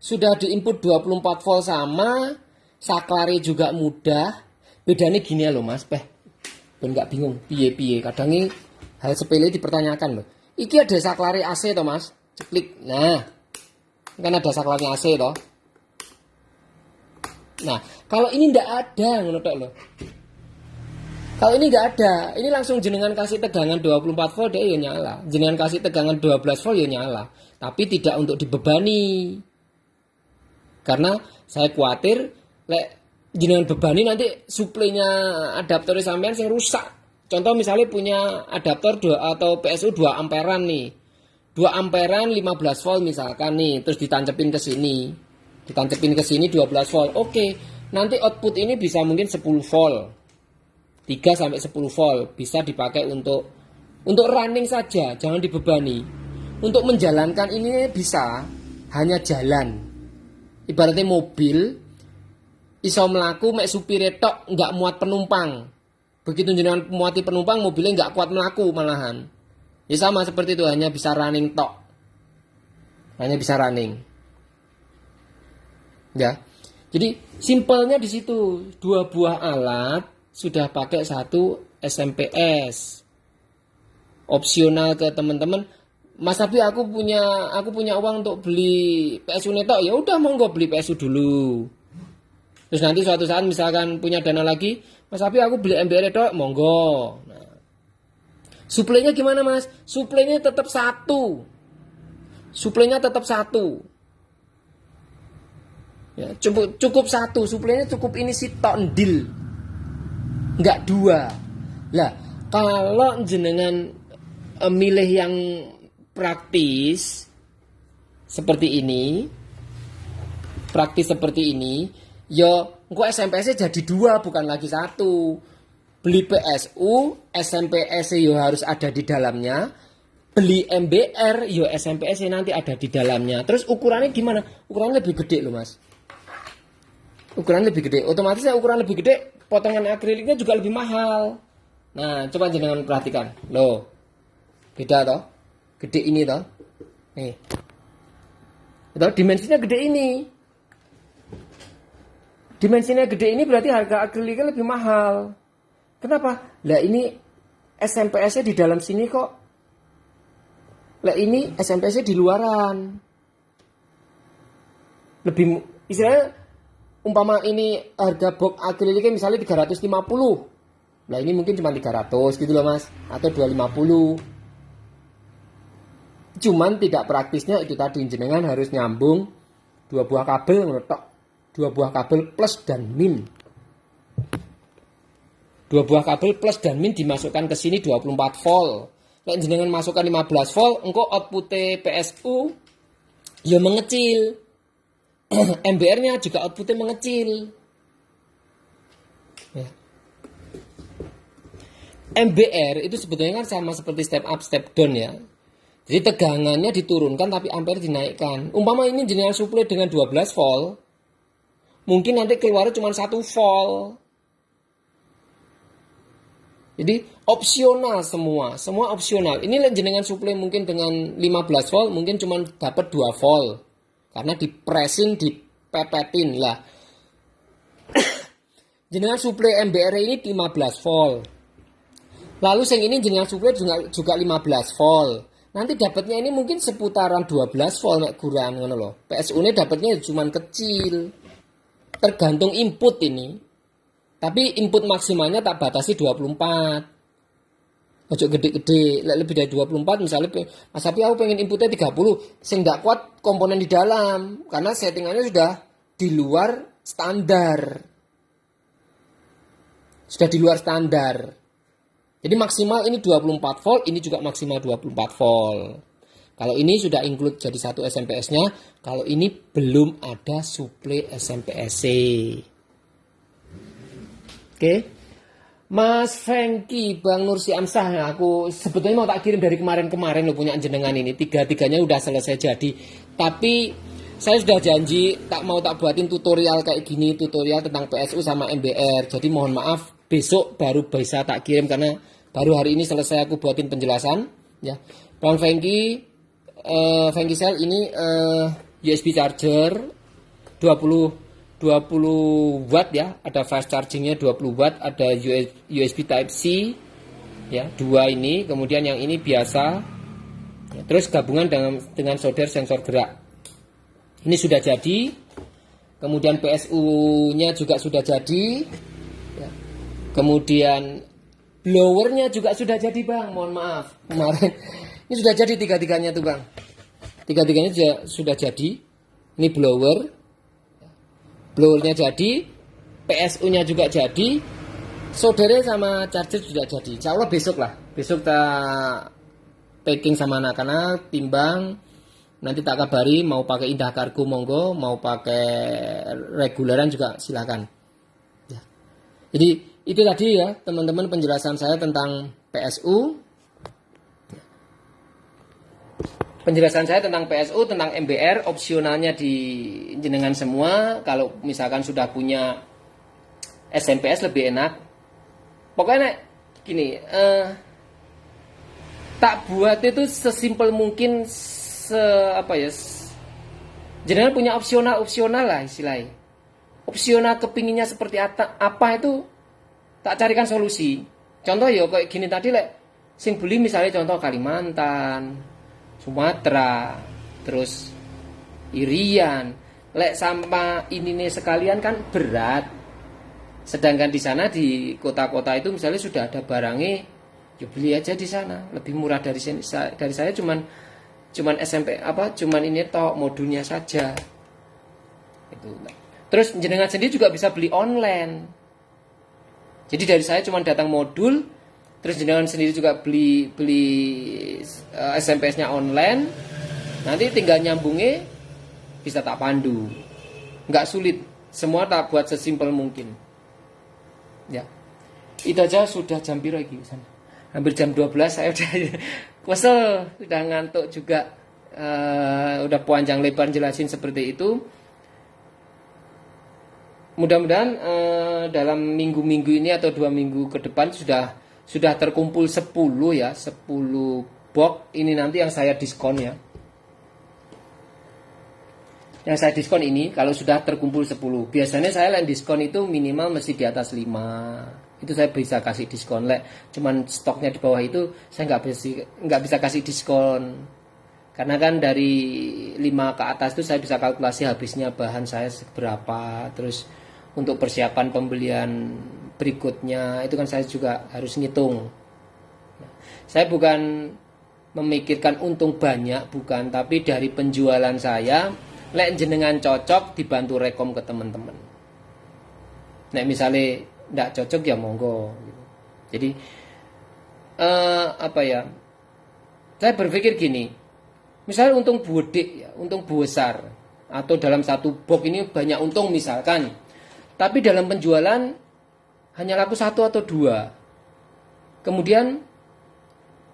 Sudah diinput 24 volt sama, saklare juga mudah. Bedanya gini ya loh Mas, ben nggak bingung piye-piye. Kadang ini hal sepele dipertanyakan loh. Iki ada saklare AC toh Mas? Ceklik. Nah. Kan ada saklare AC toh. Nah, kalau ini ndak ada ngono tok loh. Kalau ini nggak ada, ini langsung jenengan kasih tegangan 24 volt dia ya nyala. Jenengan kasih tegangan 12 volt ya nyala. Tapi tidak untuk dibebani. Karena saya khawatir jenengan bebani nanti suplainya adaptor sampean yang rusak. Contoh misalnya punya adaptor atau PSU 2 amperan nih. 2 amperan 15 volt misalkan nih, terus ditancepin ke sini. Ditancepin ke sini 12 volt. Oke, nanti output ini bisa mungkin 10 volt. 3 sampai 10 volt bisa dipakai untuk running saja, jangan dibebani. Untuk menjalankan ini bisa hanya jalan. Ibaratnya mobil iso melaku mek supire tok nggak muat penumpang. Begitu jenengan muati penumpang mobilnya nggak kuat melaku malahan. Ya sama seperti itu, hanya bisa running tok. Hanya bisa running. Ya. Jadi simpelnya di situ, 2 buah alat sudah pakai 1 SMPS. Opsional ke teman-teman, Mas Abi aku punya uang untuk beli PSU netok, ya udah monggo beli PSU dulu. Terus nanti suatu saat misalkan punya dana lagi, Mas Abi aku beli MBR netok, monggo. Nah. Suplainya gimana Mas? Suplainya tetap 1. Suplainya tetap 1. Ya, cukup 1, suplainya cukup ini si tok ndil. Enggak 2. Lah, kalau jenengan milih yang praktis seperti ini, ya engko SMPS jadi 2 bukan lagi 1. Beli PSU, SMPS ya harus ada di dalamnya. Beli MBR, ya SMPS nanti ada di dalamnya. Terus ukurannya gimana? Ukurannya lebih gede loh Mas. Ukuran lebih gede, otomatis ukuran lebih gede, potongan akriliknya juga lebih mahal. Nah, coba jangan perhatikan, loh, beda toh, gede ini toh, nih, itu dimensinya gede ini. Dimensinya gede ini berarti harga akriliknya lebih mahal. Kenapa? Lah ini SMPS-nya di dalam sini kok. Lah ini SMPS-nya di luaran. Lebih istilahnya umpama ini harga box akriliknya misalnya 350. Nah ini mungkin cuma 300 gitu loh mas. Atau 250. Cuman tidak praktisnya itu tadi, jenengan harus nyambung 2 buah kabel ngetok. 2 buah kabel plus dan min. 2 buah kabel plus dan min dimasukkan ke sini 24 volt. Kalau jenengan masukkan 15 volt, engkau output PSU ya mengecil. MBR-nya juga outputnya mengecil. Ya. MBR itu sebetulnya kan sama seperti step up, step down ya. Jadi tegangannya diturunkan tapi ampere dinaikkan. Umpama ini jenengan suplai dengan 12 volt, mungkin nanti keluarnya cuma 1 volt. Jadi opsional semua opsional. Ini jenengan suplai mungkin dengan 15 volt, mungkin cuma dapat 2 volt. Karena dipressing, dipepetin lah. Jenengan suplai MBR ini 15 volt. Lalu yang ini jenengan suplai juga 15 volt. Nanti dapatnya ini mungkin seputaran 12 volt nek kurang ngono loh. PSU ini dapatnya cuma kecil. Tergantung input ini. Tapi input maksimalnya tak batasi 24. Ojo gede-gede, lebih dari 24 misalnya Mas Api aku pengen inputnya 30, sing nggak kuat komponen di dalam karena settingannya sudah di luar standar. Sudah di luar standar. Jadi maksimal ini 24 volt, ini juga maksimal 24 volt. Kalau ini sudah include jadi satu SMPS-nya, kalau ini belum ada suplai SMPS-C. Oke. Mas Franky, Bang Nursi Amsah, aku sebetulnya mau tak kirim dari kemarin-kemarin lo punya jenengan ini. Tiga-tiganya udah selesai jadi. Tapi saya sudah janji tak buatin tutorial kayak gini, tutorial tentang PSU sama MBR. Jadi mohon maaf, besok baru bisa tak kirim karena baru hari ini selesai aku buatin penjelasan. Ya, Bang Franky, Franky Cell ini USB charger 20 watt ya, ada fast chargingnya 20 watt, ada USB Type C ya, 2 ini, kemudian yang ini biasa ya, terus gabungan dengan solder sensor gerak. Ini sudah jadi, kemudian PSU-nya juga sudah jadi ya. Kemudian blowernya juga sudah jadi Bang, mohon maaf kemarin ini sudah jadi tiga-tiganya tuh Bang, tiga-tiganya sudah jadi. Ini blowernya jadi, PSU-nya juga jadi, soldernya sama charger sudah jadi. Insya Allah besok tak packing sama anak-anak, timbang, nanti tak kabari mau pakai Indah Kargo monggo, mau pakai reguleran juga silakan. Ya. Jadi itu tadi ya teman-teman penjelasan saya tentang PSU. Penjelasan saya tentang PSU, tentang MBR, opsionalnya di jenengan semua. Kalau misalkan sudah punya SMPS lebih enak. Pokoknya gini, tak buat itu sesimpel mungkin, jenengan punya opsional lah istilahnya. Opsional kepinginnya seperti apa itu tak carikan solusi. Contoh ya kayak gini tadi sing beli misalnya contoh Kalimantan, Sumatera, terus Irian, sama ini nih sekalian kan berat. Sedangkan di sana di kota-kota itu misalnya sudah ada barangnya, ya beli aja di sana, lebih murah dari sini. Dari saya cuman cuman ini tok modulnya saja. Itu. Terus jenengan sendiri juga bisa beli online. Jadi dari saya cuman datang modul, terus jenengan sendiri juga beli SMPS-nya online. Nanti tinggal nyambungnya bisa tak pandu. Nggak sulit. Semua tak buat sesimpel mungkin. Ya. Itu aja sudah jam piro iki sana. Hampir jam 12 saya udah kesel, udah ngantuk juga. Udah panjang lebar jelasin seperti itu. Mudah-mudahan dalam minggu-minggu ini atau 2 minggu ke depan sudah terkumpul 10 ya, 10 box ini nanti yang saya diskon ya. Yang saya diskon ini kalau sudah terkumpul 10. Biasanya saya lain diskon itu minimal mesti di atas 5. Itu saya bisa kasih diskon. Cuman stoknya di bawah itu saya nggak bisa kasih diskon. Karena kan dari 5 ke atas itu saya bisa kalkulasi habisnya bahan saya seberapa. Terus untuk persiapan pembelian berikutnya itu kan saya juga harus ngitung. Saya bukan memikirkan untung banyak, bukan, tapi dari penjualan saya, lek jenengan cocok dibantu rekom ke teman-teman. Nek misalnya ndak cocok ya monggo. Jadi apa ya? Saya berpikir gini, misalnya untung budik ya, untung besar, atau dalam satu box ini banyak untung misalkan, tapi dalam penjualan hanya laku 1 atau 2. Kemudian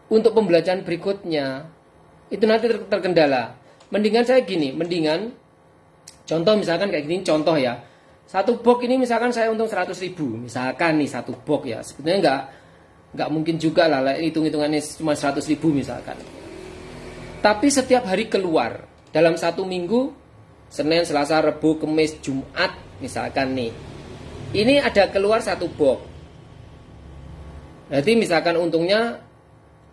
untuk pembelajaran berikutnya itu nanti terkendala. Mendingan saya gini, mendingan contoh misalkan kayak gini, contoh ya. Satu box ini misalkan saya untung 100.000, misalkan nih satu box ya. Sebenarnya nggak mungkin juga lah, hitung-hitungannya cuma 100.000 misalkan. Tapi setiap hari keluar dalam satu minggu, Senin, Selasa, Rabu, Kamis, Jumat misalkan nih. Ini ada keluar satu box. Berarti misalkan untungnya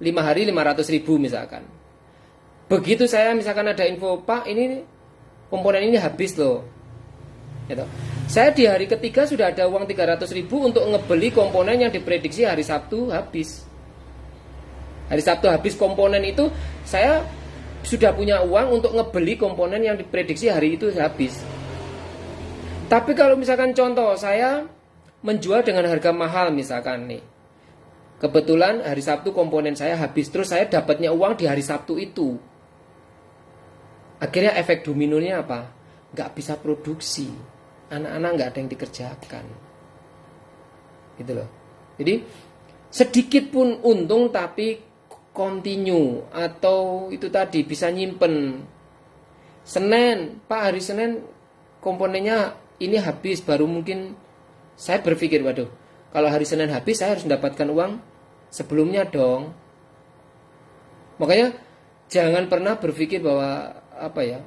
5 hari 500.000 misalkan. Begitu saya misalkan ada info, Pak ini komponen ini habis loh gitu. Saya di hari ketiga sudah ada uang 300.000 untuk ngebeli komponen yang diprediksi hari Sabtu habis. Hari Sabtu habis komponen itu, saya sudah punya uang untuk ngebeli komponen yang diprediksi hari itu habis. Tapi kalau misalkan contoh saya menjual dengan harga mahal misalkan nih, kebetulan hari Sabtu komponen saya habis, terus saya dapatnya uang di hari Sabtu itu. Akhirnya efek dominonya apa? Nggak bisa produksi. Anak-anak nggak ada yang dikerjakan. Gitu loh. Jadi sedikit pun untung tapi continue. Atau itu tadi bisa nyimpen. Senin, Pak hari Senin komponennya ini habis. Baru mungkin saya berpikir, waduh, kalau hari Senin habis saya harus mendapatkan uang sebelumnya dong. Makanya jangan pernah berpikir bahwa apa ya,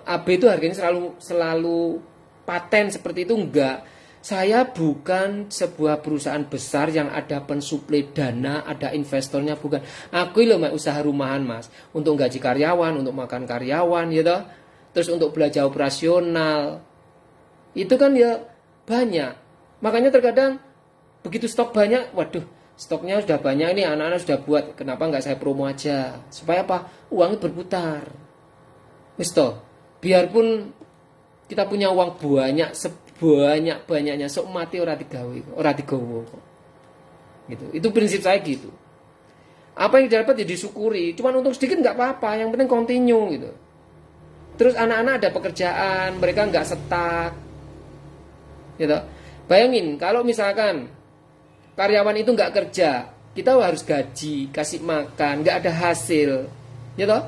AB itu harganya selalu paten seperti itu. Enggak. Saya bukan sebuah perusahaan besar yang ada pensuplai dana, ada investornya, bukan. Aku loh usaha rumahan Mas, untuk gaji karyawan, untuk makan karyawan gitu. Terus untuk belanja operasional. Itu kan ya banyak. Makanya terkadang begitu stok banyak, waduh, stoknya sudah banyak ini, anak-anak sudah buat, kenapa nggak saya promo aja? Supaya apa? Uangnya berputar. Misto, biarpun kita punya uang banyak, sebanyak-banyaknya, sok mati ora digawe. Gitu. Itu prinsip saya gitu. Apa yang didapat ya disyukuri. Cuman untung sedikit nggak apa-apa, yang penting continue gitu. Terus anak-anak ada pekerjaan, mereka nggak stuck. Gitu. Bayangin kalau misalkan karyawan itu nggak kerja, kita harus gaji, kasih makan, nggak ada hasil, gitu.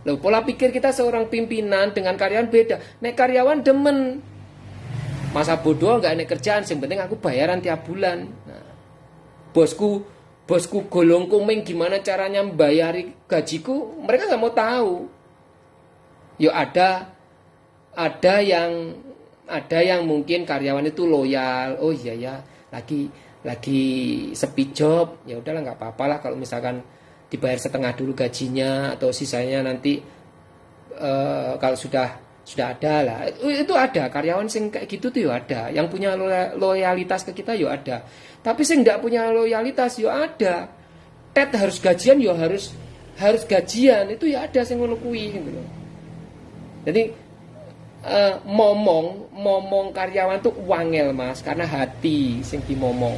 Loh, pola pikir kita seorang pimpinan dengan karyawan beda. Nek karyawan demen, masa bodoh nggak nek kerjaan, yang penting aku bayaran tiap bulan. Nah, bosku golong kuming gimana caranya membayari gajiku, mereka nggak mau tahu. Yo ada yang mungkin karyawan itu loyal. Oh iya ya, lagi sepi job, ya udahlah nggak apa-apa lah kalau misalkan dibayar setengah dulu gajinya atau sisanya nanti kalau sudah ada lah. Itu ada karyawan sing kayak gitu tuh ya ada, yang punya loyalitas ke kita ya ada. Tapi sing nggak punya loyalitas ya ada. Tet harus gajian ya harus gajian, itu ya ada sing ngono kuwi gitu loh. Jadi momong karyawan tuh wangel Mas, karena hati sing dimomong.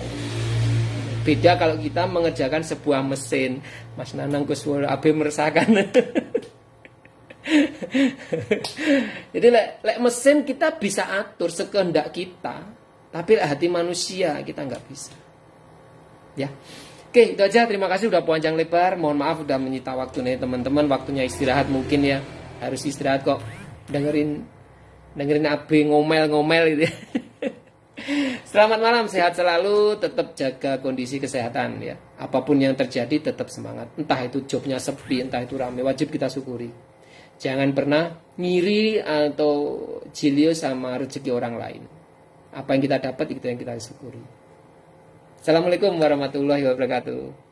Beda kalau kita mengerjakan sebuah mesin. Mas Nanang Kuswoyo abe meresahkan. Jadi lek mesin kita bisa atur sekehendak kita, tapi hati manusia kita nggak bisa. Ya. Oke, itu aja. Terima kasih udah panjang lebar. Mohon maaf udah menyita waktu nih teman-teman. Waktunya istirahat mungkin ya. Harus istirahat kok. Dengerin AB ngomel-ngomel gitu ya. Selamat malam, sehat selalu, tetap jaga kondisi kesehatan ya. Apapun yang terjadi tetap semangat. Entah itu jobnya sepi, entah itu ramai, wajib kita syukuri. Jangan pernah ngiri atau jilio sama rezeki orang lain. Apa yang kita dapat itu yang kita syukuri. Assalamualaikum warahmatullahi wabarakatuh.